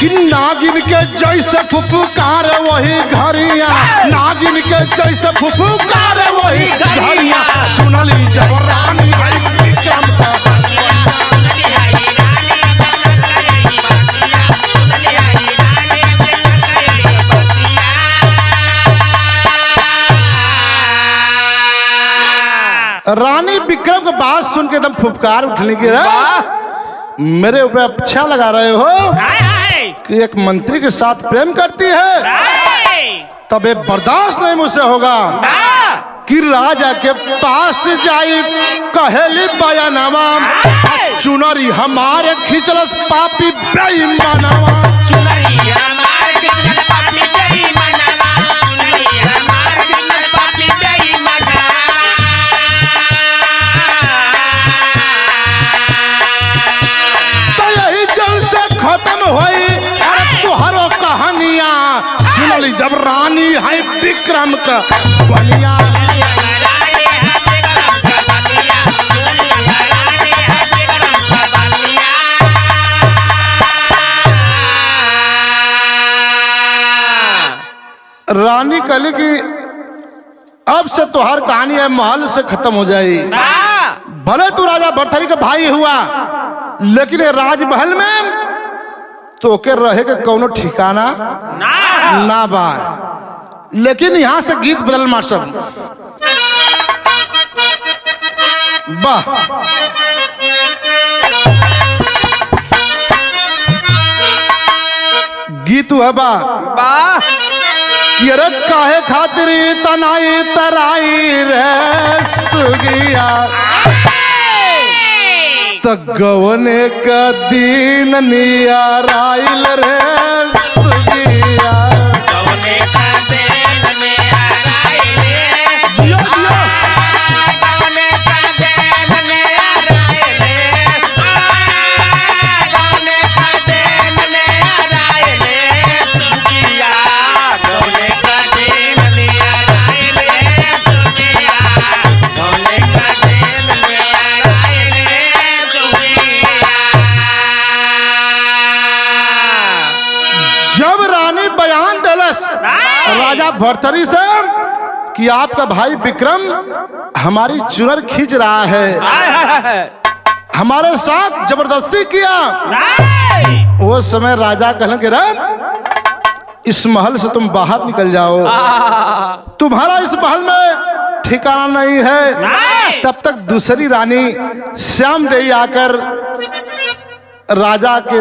कि नागिन के जैसे फुफकार वही घरिया नागिन के जैसे फुफकार वही घरिया सुनली जब रानी है विक्रम का बनिया सुननी आई रानी विक्रम का बनिया सुननी आई रानी विक्रम का बनिया रानी विक्रम की बात सुन के एकदम फुफकार उठने की रहा मेरे ऊपर अच्छा लगा रहे हो हाय कि एक मंत्री के साथ प्रेम करती है हाय तब ये बर्दाश्त नहीं मुझसे होगा कि राजा के पास जाई कहेली बयानवा चुनरी हमारे खिचलस पापी बेईमानवा सुननी हमार किस्मत पापी जई मनवा सुननी हमार किस्मत पापी जई मनवा तो यही जल से खत्म हुई अरे तुहरो कहानियां सुनली जब रानी है विक्रम का बनिया रानी है विक्रम का बनिया सुननी रानी है विक्रम का बनिया रानी कहली कि अब से तुहार कहानी है महल से खत्म हो जाई भले तू राजा भरथरी का भाई हुआ लेकिन ये राजमहल में तो के रहे के कौनो ठिकाना ना बा लेकिन यहाँ से गीत बदल मार सब वाह गीत है बा वाह कि अरे काहे खातिर तनाई तराई रे सुगिया तगवने का दीन नियाराइल रे सुगिया कौने का देन में आराइले कौने का देन में आराइले कौने का देन में आराइले सुखिया कौने का देन में आराइले सुखिया कौने का देन में आराइले सुखिया जब रानी बयान दलस राजा भरथरी से कि आपका भाई विक्रम हमारी चुनर खींच रहा है हाय हाय हाय हमारे साथ जबरदस्ती किया वो समय राजा कहने के रे इस महल से तुम बाहर निकल जाओ तुम्हारा इस महल में ठिकाना नहीं है तब तक दूसरी रानी श्याम देवी आकर राजा के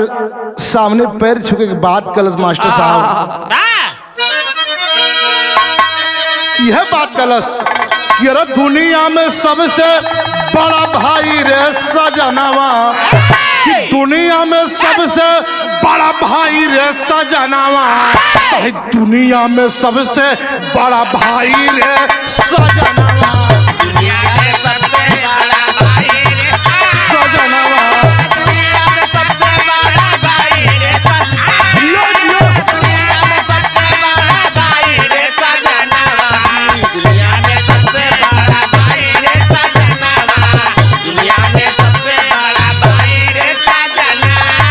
सामने पैर छुके के बात कलश मास्टर साहब यह बात कलश कि अरे दुनिया में सबसे बड़ा भाई रे सजनावा कि दुनिया में सबसे बड़ा भाई रे सजनावा अरे दुनिया में सबसे बड़ा भाई रे सजनावा दुनिया में सबसे बड़ा भाई रे सजनावा दुनिया में सबसे बड़ा भाई रे यो यो दुनिया में सबसे बड़ा भाई रे सजनावा दुनिया में सबसे बड़ा भाई रे सजनावा दुनिया में सबसे बड़ा भाई रे सजनावा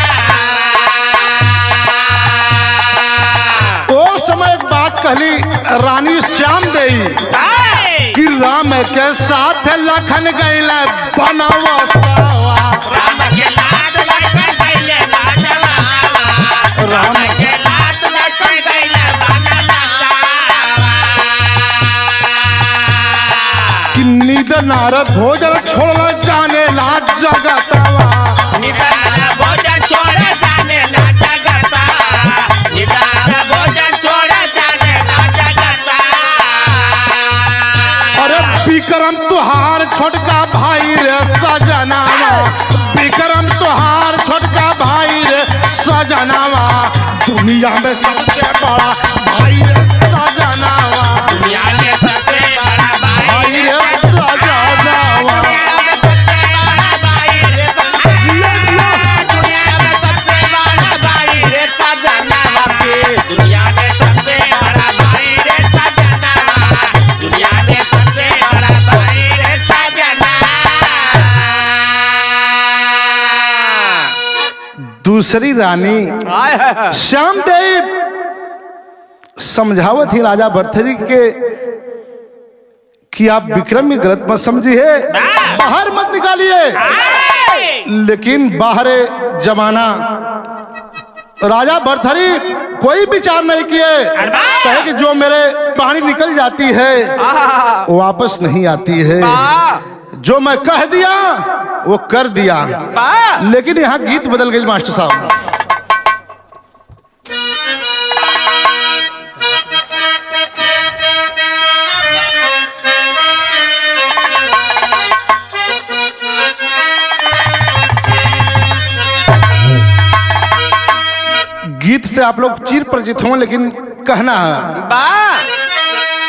ओ समय एक बात कहली रानी श्याम देवी कि राम के साथ लखन गैला बनावा सावा राम के लाड लखन गइले बानवा राम के लाड लखन गइले बानवा कि नींद नारद भोजन छोड़ना जाने ला जगतवा निदान भोजन छोड़े जाने ना जगता निदान भोजन छोड़े जाने ना जगता अरे विक्रम तुहार छोटका भाई रे सजनावा विक्रम तुहार छोटका भाई रे सजनावा दुनिया में सबसे बड़ा भाई रे सजनावा दुनिया में सबसे बड़ा भाई भाई रे सजनावा। दुनिया में सबसे बड़ा भाई रे सजनावा के दुनिया में सबसे बड़ा भाई रे सजनावा दुनिया में सबसे बड़ा भाई रे सजनावा। दूसरी रानी श्यामदेव समझावत ही राजा भरथरी के कि आप विक्रम में गलत मत समझिए, बाहर मत निकालिए। लेकिन बाहर जमाना राजा भरथरी कोई विचार नहीं किए, कहे कि जो मेरे पानी निकल जाती है वापस नहीं आती है, जो मैं कह दिया वो कर दिया। लेकिन यहाँ गीत बदल गई मास्टर साहब। गीत से आप लोग चिर परिचित हों, लेकिन कहना है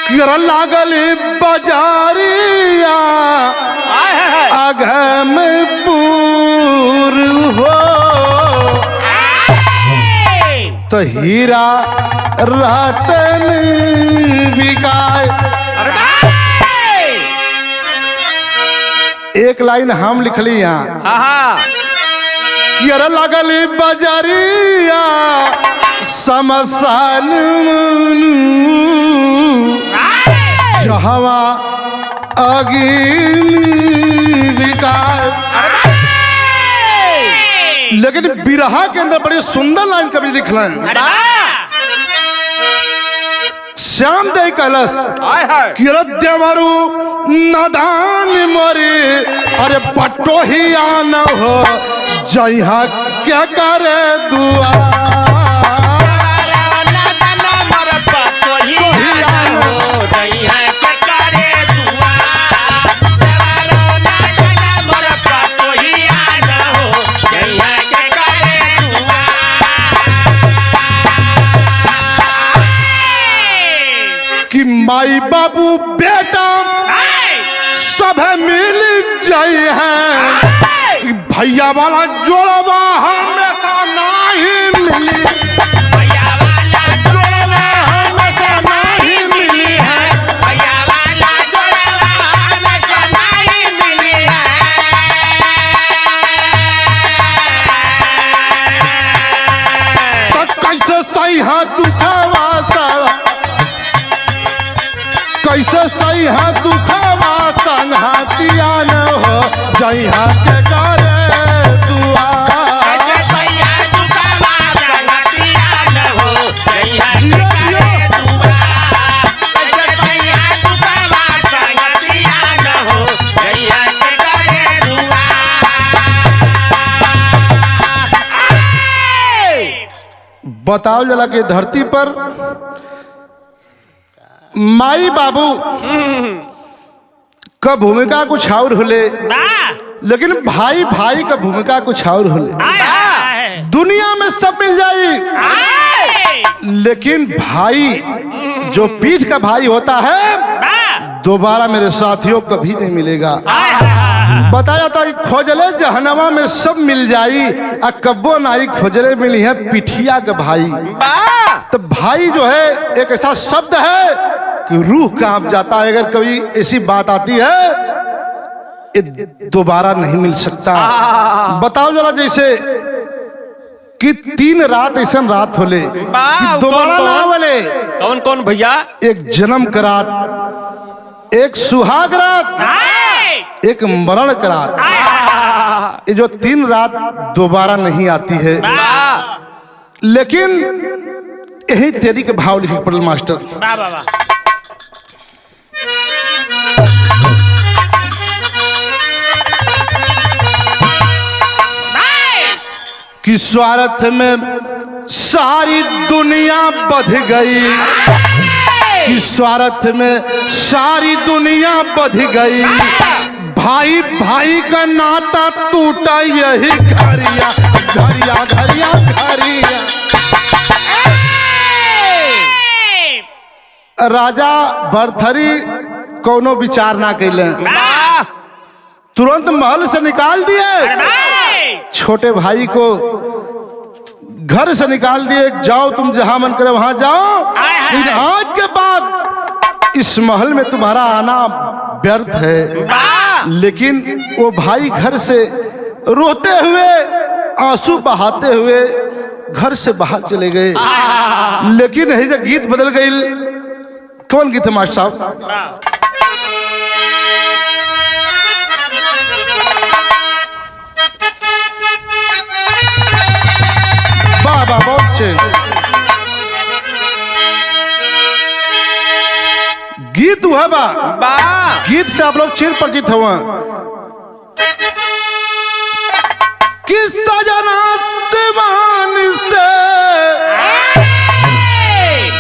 किरण लागल बाजारिया अघम पूर हो तो हीरा रतन बिकाए। एक लाइन हम लिखली यहाँ किरण लागल बाजारिया समसान जहवा लेकिन बिरहा के अंदर बड़ी सुंदर लाइन कभी लिखल है। श्याम दे कलश देवरु नदान मोरी अरे पट्टो ही आन हो जइहा क्या करे दुआ कि माई बाबू बेटा सब मिल जाए हैं, भैया वाला जोड़वा हमेशा नहीं मिली, भैया वाला जोड़वा हमेशा नहीं मिली है, भैया वाला जोड़वा हमेशा नहीं मिली है। तो कैसे सही है दुखवा कैसे सही है दुखवा संघातिया न हो जइहा के करे दुआ कैसे सही है दुखवा संगतिया न हो जइहा के करे दुआ, कैसे सही है दुखवा संगतिया न हो जइहा के करे दुआ। बताओ जला के धरती पर माई बाबू का भूमिका कुछ और होले, लेकिन भाई भाई का भूमिका कुछ और होले। दुनिया में सब मिल जाई, लेकिन भाई जो पीठ का भाई होता है दोबारा मेरे साथियों कभी नहीं मिलेगा। बताया था कि खोजले जहनवा में सब मिल जाई, कब्बो नाई खोजले मिली है पिठिया का भाई। तो भाई जो है एक ऐसा शब्द है कि रूह कांप जाता है, अगर कभी ऐसी बात आती है ये दोबारा नहीं मिल सकता। बताओ जरा जैसे कि 3 रात ऐसा रात होले कि दोबारा ना बोले। कौन कौन भैया? एक जन्म का रात, एक सुहाग रात, एक मरण का रात। ये जो 3 रात दोबारा नहीं आती है, लेकिन यही तेरी के भाव लिखे पड़ल मास्टर। कि स्वार्थ में सारी दुनिया बध गई, कि स्वार्थ में सारी दुनिया बध गई, भाई भाई का नाता टूटा यही घरिया घरिया घरिया घरिया। राजा भरथरी कोनो विचार ना कैले, तुरंत महल से निकाल दिए। छोटे भाई को घर से निकाल दिए, जाओ तुम जहां मन करे वहां जाओ, लेकिन आज के बाद इस महल में तुम्हारा आना व्यर्थ है। लेकिन वो भाई घर से रोते हुए, आंसू बहाते हुए घर से बाहर चले गए। लेकिन यही जब गीत बदल गई। कौन गीत है मास्टर साहब? वाह वाह, बहुत अच्छे गीत हुआ बा। गीत से आप लोग चिर परिचित हुआ। किस सजना सिवान से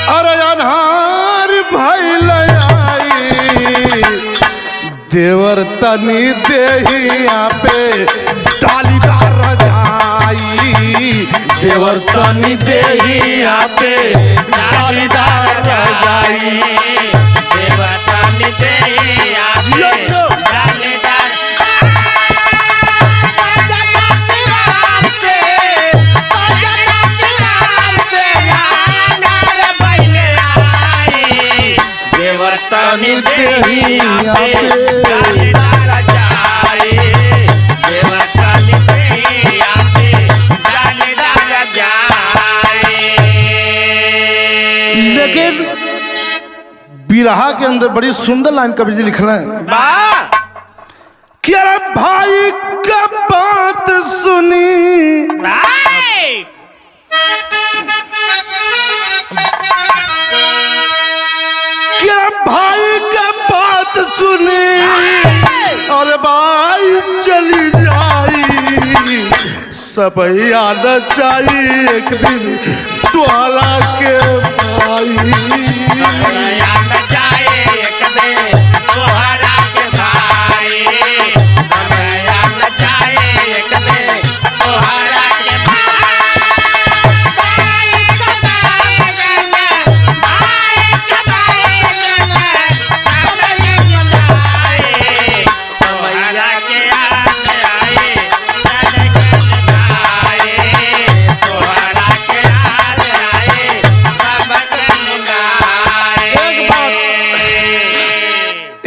अरे अनहार भइल आई, देवर तनी देहिया पे डालीदार रजाई, देवर तनी देहिया पे डालीदार रजाई। लेकिन बिरहा के अंदर बड़ी सुंदर लाइन कवि जी लिखना है कि अरे भाई का बात सुनी, क्या भाई का बात सुनी और भाई चली जाई, सब आना चाहिए एक दिन तुम्हारा के भाई, आना चाहिए एक दिन तुम्हारा के भाई, आना चाहिए एक दिन तुम्हारा के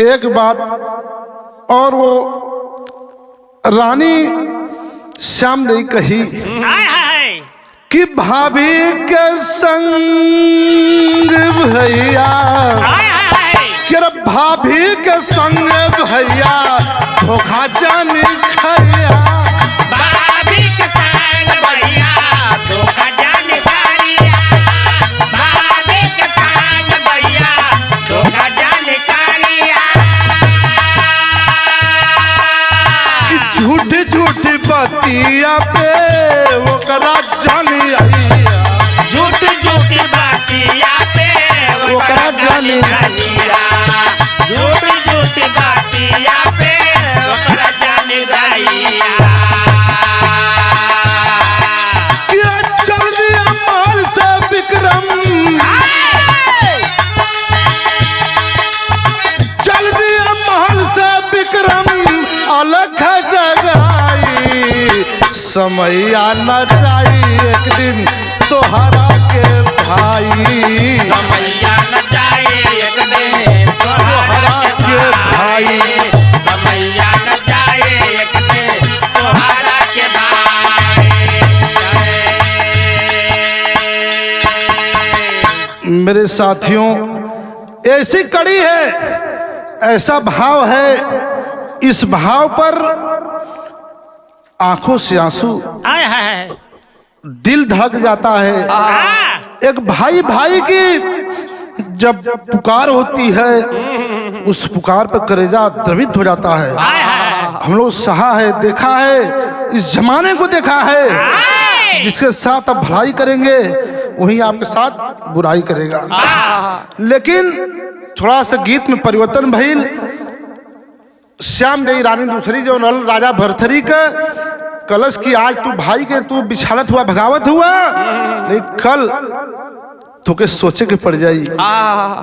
एक बात और वो रानी श्यामदेवी कही कि भाभी के संग भैया, कि भाभी के संग भैया धोखा जानी खैया, भाभी के संग भैया धोखा जानी खैया, भाभी के संग भैया धोखा जानी खैया। झूठ झूठ बतिया पे ओकरा जानी आइया, झूठ झूठ बतिया पे ओकरा जानी आइया, झूठ झूठ बतिया पे ओकरा जानी आइया। क्या चल दिया महल से विक्रम, चल दिया महल से विक्रम अलग जगाई, समय आना चाहिए एक दिन तोहरा के भाई, समय आना चाहिए एक दिन तोहरा के भाई, समय आना चाहिए एक दिन तोहरा के भाई। मेरे साथियों, ऐसी कड़ी है, ऐसा भाव है, इस भाव पर आंखों से आंसू, दिल धड़क जाता है। एक भाई भाई की जब पुकार होती है, उस पुकार पर कलेजा द्रवित हो जाता है। हम लोग सहा है, देखा है, इस जमाने को देखा है, जिसके साथ आप भलाई करेंगे वही आपके साथ बुराई करेगा। लेकिन थोड़ा सा गीत में परिवर्तन भइल। श्यामदेवी रानी दूसरी जो नल राजा भरथरी का कलश की, आज तू भाई के तू बिछानत हुआ, भगावत हुआ, लेकिन कल तो के सोचे के पड़ जाई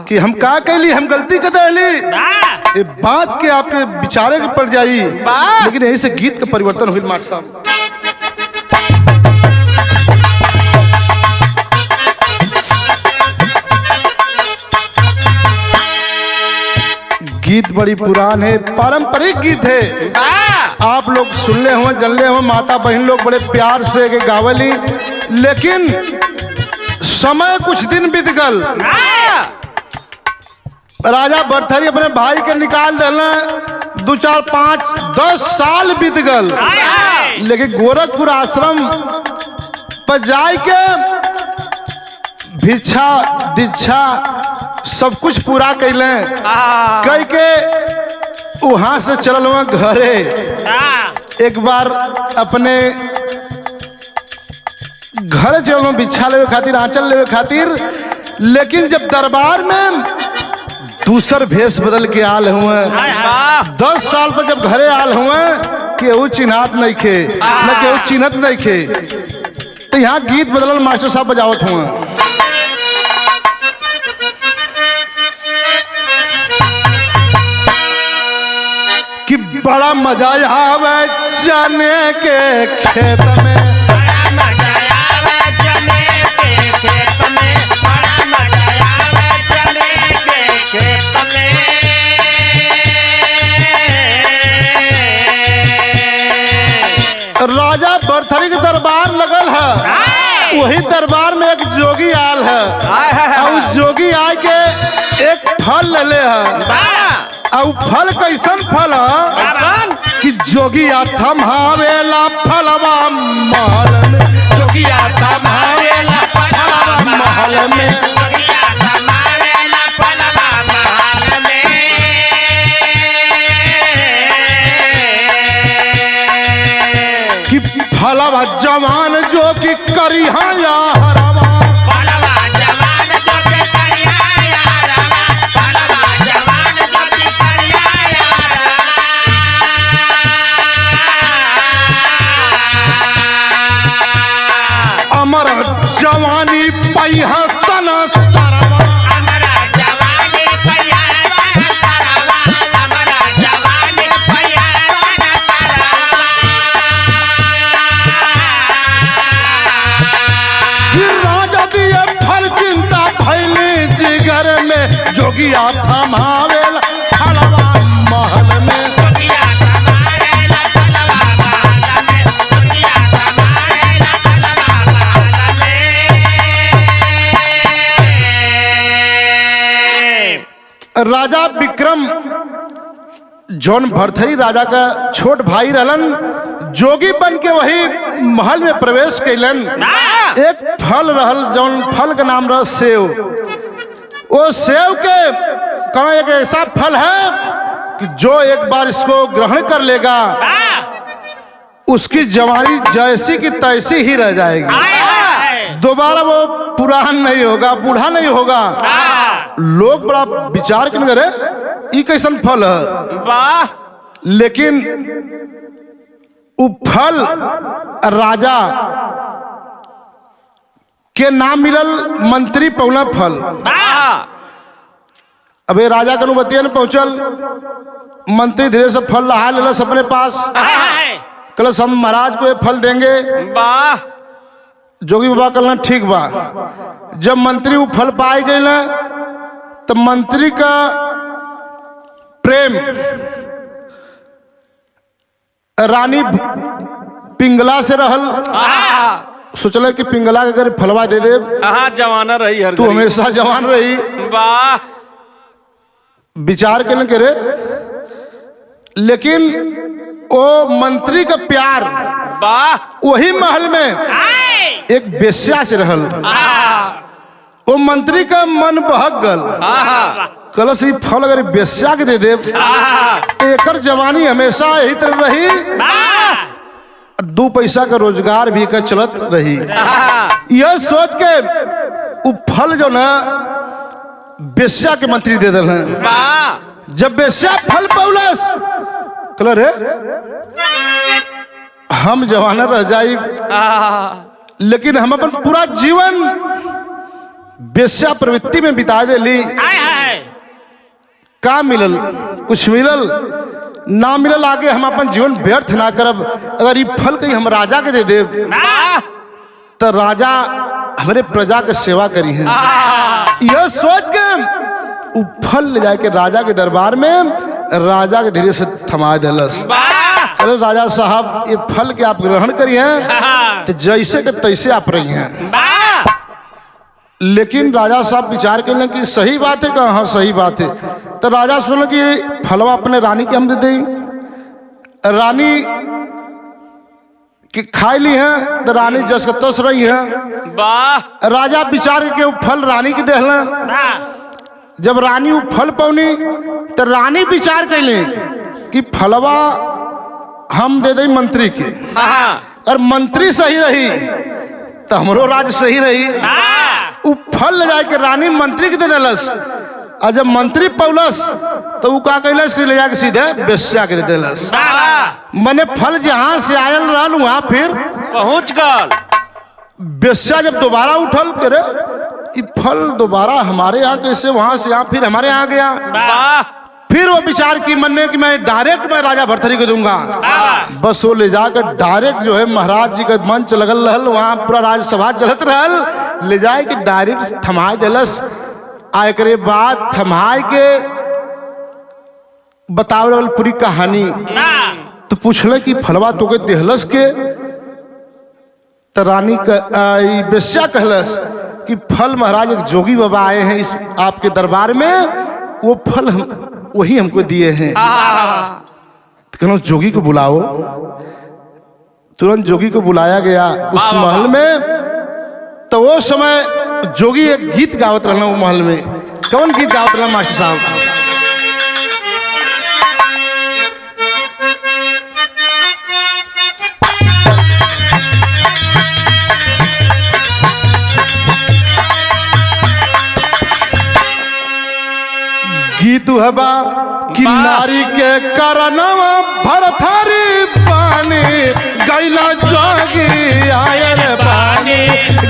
कि हम का कैली, हम गलती कर देली। ये बात के आपके विचारे के पड़ जाई। लेकिन यही से गीत का परिवर्तन हुई मास्टर साहब। गीत बड़ी पुरान है, पारंपरिक गीत है। आप लोग सुनले हो, जनले हो, माता बहन लोग बड़े प्यार से के गावली। लेकिन समय कुछ दिन बीत गल, राजा भरथरी अपने भाई के निकाल दिला। 2, 4, 5, 10 साल बीत गल। लेकिन गोरखपुर आश्रम पर जाए के भिक्षा दीक्षा सब कुछ पूरा कैले। कह के वहां से चलल हुआ घरे। एक बार अपने घर चल भिक्षा लेवे खातिर, आंचल लेवे खातिर। लेकिन जब दरबार में दूसर भेष बदल के आल हुए, 10 साल पर जब घरे आल हुए, केहू चिन्हात नहीं खे, न केहू चिन्हत नहीं खे। तो यहाँ गीत बदलल मास्टर साहब बजावत हुए। कि बड़ा मजा आवे जाने के खेत में, राजा भरथरी के दरबार लगल है। वही दरबार में एक जोगी आल है। और उस जोगी आए के एक फल ले है। और फल कैसन फल है कि जोगिया थमावेला फलवा महल में, जोगिया थमावेला फलवा महल में। कि फलवा जवान जो कि करिहा या हरवा, अमर जवानी पैहा सन सरवा। राजा दिए फल चिंता भैली जिगर में, जोगिया थमावेला फलवा महल में। राजा विक्रम जौन भरथरी राजा का छोट भाई रहलन, जोगी बन के वही महल में प्रवेश कैलन। एक फल रहल जौन फल का नाम रहा सेव। वो सेव के कहा एक ऐसा फल है कि जो एक बार इसको ग्रहण कर लेगा उसकी जवानी जैसी की तैसी ही रह जाएगी। दोबारा वो पुरान नहीं होगा, बूढ़ा नहीं होगा। लोग बड़ा विचार क्यों करे ई कैसन फल है। वाह। लेकिन वो फल राजा के नाम मिलल मंत्री पौला फल। अबे राजा के अनुबतिया ने पहुंचल, मंत्री धीरे से फल लहा लेलस अपने पास। कलस हम महाराज को ये फल देंगे। वाह। जोगी बाबा कहना ठीक बा। जब मंत्री वो फल पाए गए ना, तो मंत्री का प्रेम रानी पिंगला से रहल। सोचल कि पिंगला के अगर फलवा दे दे, जवाना रही हर तू हमेशा जवान रही। वाह। विचार के न करे। लेकिन वो मंत्री का प्यार वाह। वही महल में एक बेश्या से रहल। वो मंत्री का मन बहक गल। कलश ही फल अगर बेश्या के दे दे, एकर जवानी हमेशा यही तरह रही, 2 पैसा का रोजगार भी का चलत रही। यह सोच के वो फल जो ना बेश्या के मंत्री दे दिल। जब बेश्या फल पौलस कहल रे हम जवान रह जाई, लेकिन हम अपन पूरा जीवन बेश्या प्रवृत्ति में बिता देली। हाय हाय का मिलल? कुछ मिलल ना मिलल। आगे हम अपन जीवन व्यर्थ ना करब। अगर ये फल कहीं हम राजा के दे देव तो राजा हमारे प्रजा के सेवा करी है। यह सोच के वो फल ले जाके राजा के दरबार में राजा के धीरे से थमा दिलस। अरे राजा साहब ये फल के आप ग्रहण करी हैं तो जैसे के तैसे आप रही हैं। लेकिन राजा साहब विचार कर लें कि सही बात है। कहा हाँ सही बात है। तो राजा सुन कि फलवा अपने रानी के हम दे दें। रानी कि खाई ली है तो रानी जस के तस रही है। वाह राजा विचार के वो फल रानी के देहला। जब रानी वो फल पौनी तो रानी विचार कैले कि फलवा हम दे दें मंत्री के। और मंत्री सही रही तो हमरो राज सही रही। वो फल ले जाके रानी मंत्री के दे दिलस। और जब मंत्री पौलस तो वो का कैलस ले जाके सीधे बेश्या के दे दिलस। मने फल जहां से आयल रहल वहां फिर पहुंच गल। बेश्या जब दोबारा उठल करे ये फल दोबारा हमारे यहाँ कैसे वहां से यहाँ फिर हमारे यहाँ गया। वाह फिर वो विचार की मन में कि मैं डायरेक्ट मैं राजा भरथरी को दूंगा। बस वो ले जाकर डायरेक्ट जो है महाराज जी का मंच लगल रहल वहां पूरा राज्यसभा चलत रहल। ले जाए कि डायरेक्ट थमाए दिलस। आए करे बाद थमाए के बताव रहल पूरी कहानी। तो पूछले कि फलवा तो के देहलस के। तो रानी बेश्या कहलस कि फल महाराज एक जोगी बाबा आए हैं इस आपके दरबार में। वो फल वही हमको दिए हैं। तो कहना जोगी को बुलाओ। तुरंत जोगी को बुलाया गया उस महल में। तो वो समय जोगी एक गीत गावत रहना वो महल में। कौन गीत गावत रहना मास्टर साहब? गीत हबा कि नारी के करनवा भरथरी पानी गैला जोगी आयल पानी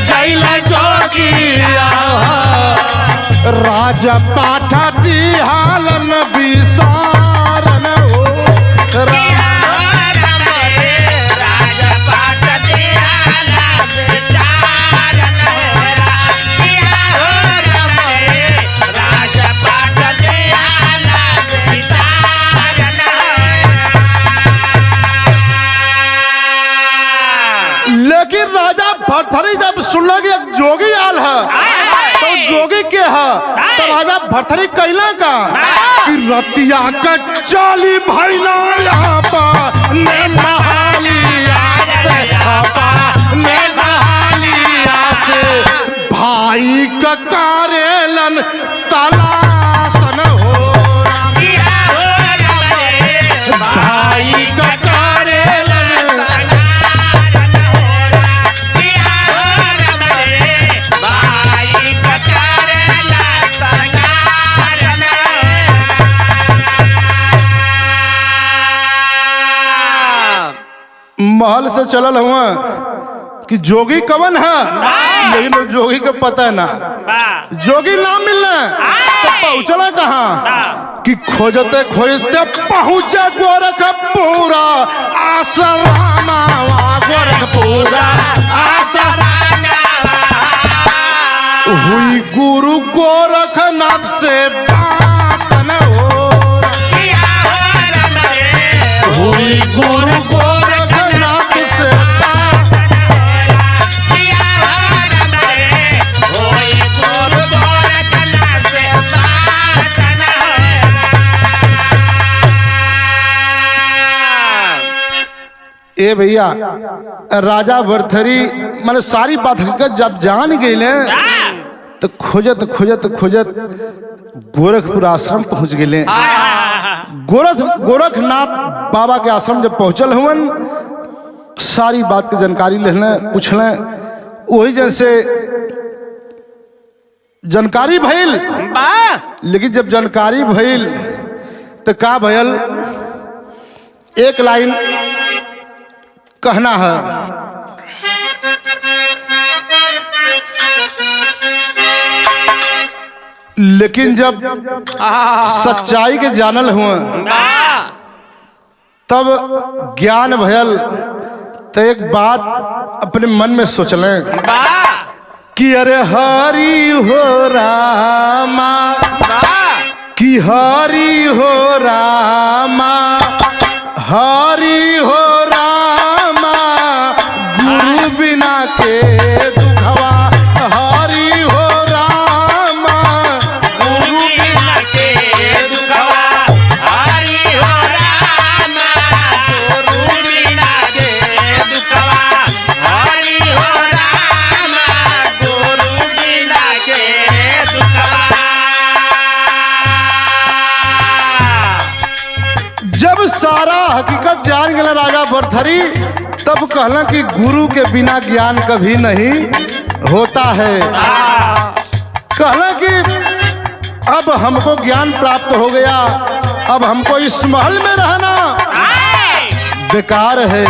गैला जोगी राजा पाठा दिहालन विसारन हो लेकिन राजा भरथरी जब सुनल कि एक जोगी आल है तो जोगी के है तो राजा भरथरी कैला का कि रतिया का चाली भैला यहाँ पर ने नहालिया से भाई का कारेलन तलाशन हो भाई का कारेलन महल से चलल हुआ कि जोगी कवन है। लेकिन वो जोगी को पता ना जोगी ना मिलना तो पहुंचला कहाँ कि खोजते खोजते पहुंचे गोरखपुरा आसरामा गोरखपुरा हुई गुरु गोरखनाथ से बात न हो हुई गुरु गोरखनाथ से ए भैया राजा भरथरी मैंने सारी बात हकीकत जब जान गए तो खोजत खोजत खोजत गोरखपुर आश्रम पहुंच गए। गोरखनाथ बाबा के आश्रम जब पहुंचल हुवन सारी बात की जानकारी लेने पूछले। वही जैसे जानकारी भइल लेकिन जब जानकारी भइल तो का भयल एक लाइन कहना है लेकिन जब सच्चाई के जानल हुआ तब ज्ञान भयल तो एक बात अपने मन में सोचलें कि अरे हरि हो रामा कि हरि हो रामा हरि हो रामा गुरु बिना के दुखवा हरि हो रामा गुरु बिना के दुखवा हरि हो रामा गुरु बिना के दुखवा हरि हो रामा गुरु बिना के दुखवा। जब सारा हकीकत जान गया राजा भरथरी तब कहला कि गुरु के बिना ज्ञान कभी नहीं होता है। कहला कि अब हमको ज्ञान प्राप्त हो गया, अब हमको इस महल में रहना बेकार है।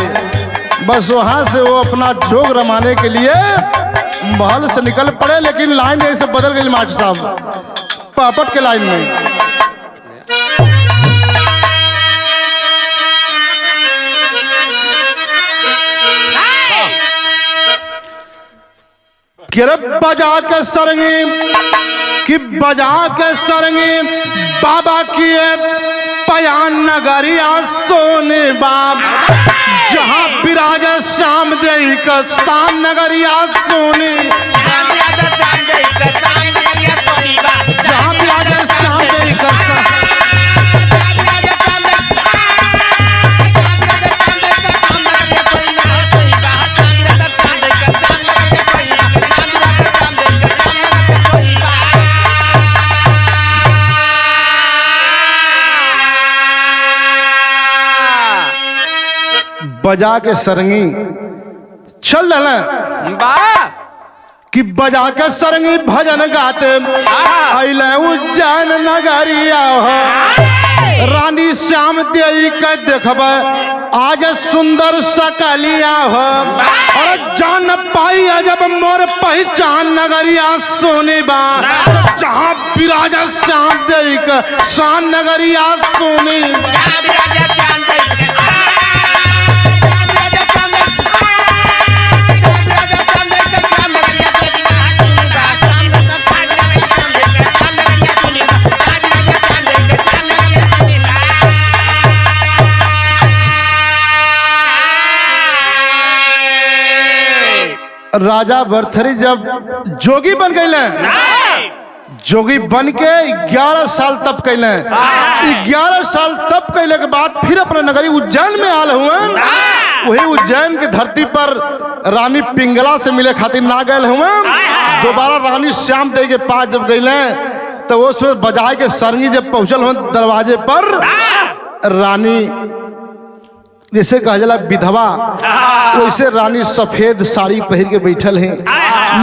बस वहां से वो अपना जोग रमाने के लिए महल से निकल पड़े, लेकिन लाइन ऐसे बदल गई मास्टर साहब, पापट के लाइन में। बजा के सरंगी कि बजा के सरंगी बाबा किए पयान नगरिया सोने बाब जहाँ विराज श्याम देई का शान नगरिया सोने जहाँ विराज श्याम देई का बजा के सरंगी चल रहा कि बजा के सरंगी भजन गाते अले उज्जैन नगरिया हो रानी श्याम देई के देखब आज सुंदर सकलिया हो और जान पाई जब मोर पहचान नगरिया सोने बा जहाँ विराज श्याम देई के शान नगरिया सोने राजा भरथरी जब जोगी बन गए, जोगी बन के 11 साल तप कैले। 11 साल तप कैले के बाद फिर अपने नगरी उज्जैन में आल हुए। वही उज्जैन की धरती पर रानी पिंगला से मिले खातिर ना गए हुए। दोबारा रानी श्याम देई के पास जब गए तो वो उसमें बजाए के सरंगी जब पहुंचल हो दरवाजे पर, रानी जैसे कहा जाला विधवा वैसे रानी सफेद साड़ी पहन के बैठल है,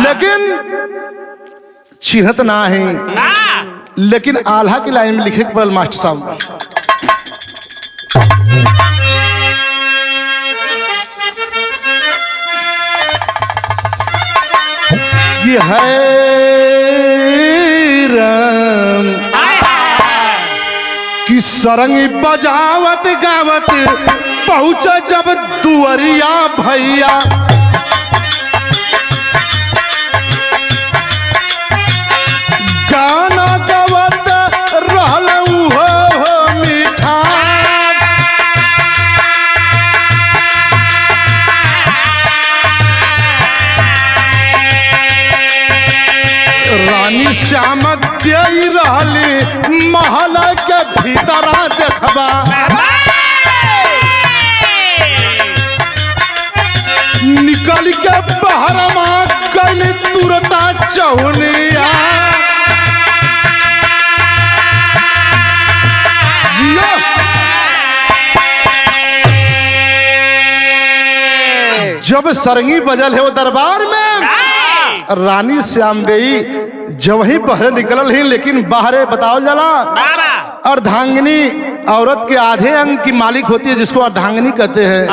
लेकिन चिन्हत ना है। लेकिन आल्हा की लाइन में लिखे के पड़ल मास्टर साहब, ये है राम कि सरंगी बजावत गावत पहुंचा जब दुअरिया भैया गाना गावत रहल हो मीठा रानी श्याम देई रहली महल के भीतर देखबा निकल के बाहर गई तुरता चौनिया जब सरंगी बजल है वो दरबार में, रानी श्याम देई जब ही बाहर निकल ही, लेकिन बाहर बताओ जला अर्धांगिनी औरत के आधे अंग की मालिक होती है जिसको अर्धांगिनी कहते हैं।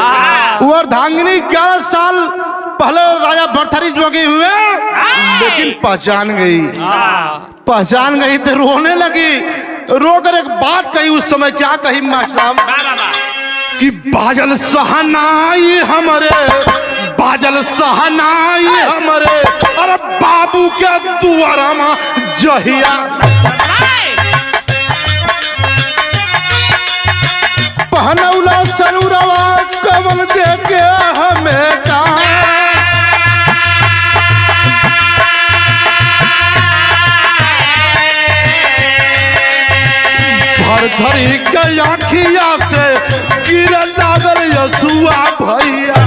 वो अर्धांगिनी 11 साल पहले राजा भरथरी जोगी हुए लेकिन पहचान गई तो रोने लगी। रोकर एक बात कही, उस समय क्या कही मास्टर साहब कि बाजल सहनाई हमरे, बाजल सहनाई हमरे, अरे बाबू के दुआरा में जहिया पहनौला सरूरवा कवन दे के हमें का धरी के आखिया से गिर लागल यसुआ भैया।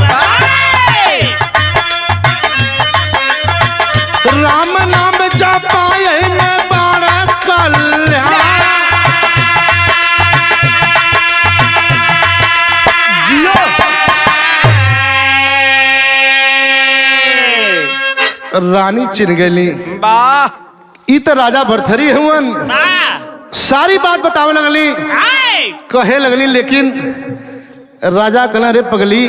राम नाम जपाए में बड़ा कल्याण। रानी चिन गई। ई तो राजा भरथरी हुवन, सारी बात बतावे लगली, कहे लगली। लेकिन राजा कहला रे पगली,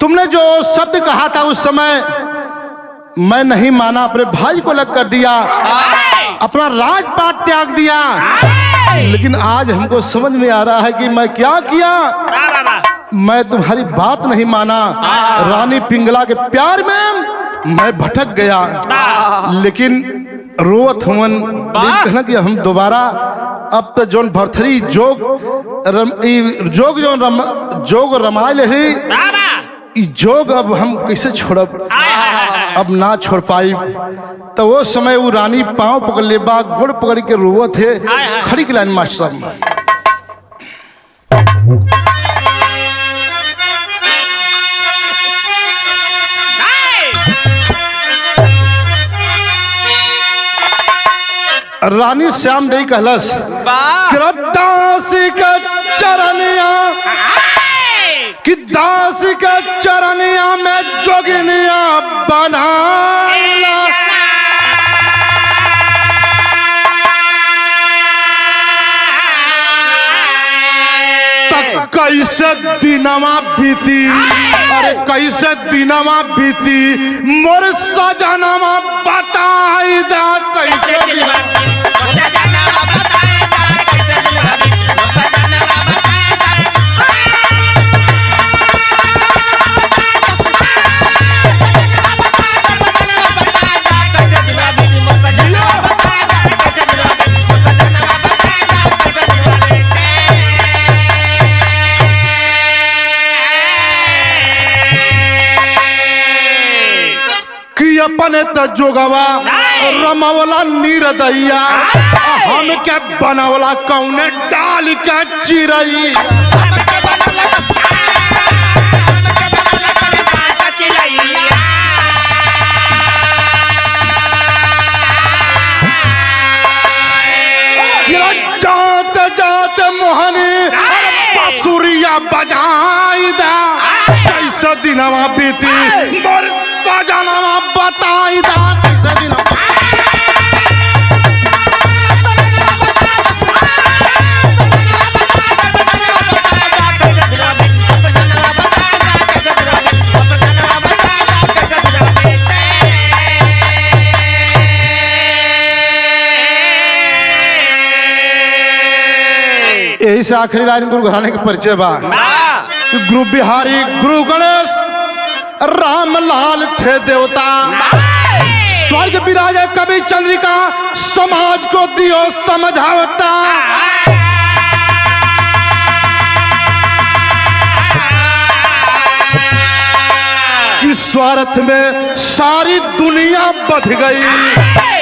तुमने जो शब्द कहा था उस समय मैं नहीं माना, अपने भाई को अलग कर दिया, अपना राजपाट त्याग दिया। लेकिन आज हमको समझ में आ रहा है कि मैं क्या किया। मैं तुम्हारी बात नहीं माना, रानी पिंगला के प्यार में मैं भटक गया। लेकिन रोवत हुवन कहना कि हम दोबारा अब तो जोन भरथरी जोग रमायल है, जोग अब हम कैसे छोड़ब, अब ना छोड़ पाई। तो वो समय वो रानी पांव पकड़ ले बा, गोड़ पकड़ के रोवत है, खड़ी के लाइन मास्टर साहब। रानी श्याम देई कहलस दास के चरनिया कि दास के चरनिया में जोगिनिया बनाला। तक कैसे दिनमा बीती, अरे कैसे दिनमा बीती, मोर सजनमा बताई दा कैसे दिनमा। अपने त जोगवा रमवला नीरदैया, हम के बनवला कौने डाल के चिरई। जात जात मोहनी बांसुरिया बजाई दा, कैसे दिनवा बीती मोर सजनवा बताई दा कैसे दिनवा। यही से आखिरी लाइन गुरु घराने के परिचय बा। गुरु बिहारी गुरु गणेश रामलाल थे देवता, स्वर्ग विराजे कवि चंद्रिका, समाज को दियो समझावता। कि स्वार्थ में सारी दुनिया बध गई,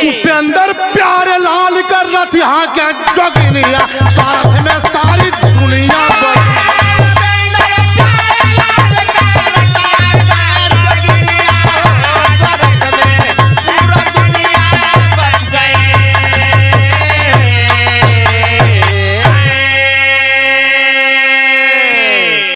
उपेंद्र प्यारे लाल का रथ यहाँ के जोगिनिया, स्वार्थ में सारी दुनिया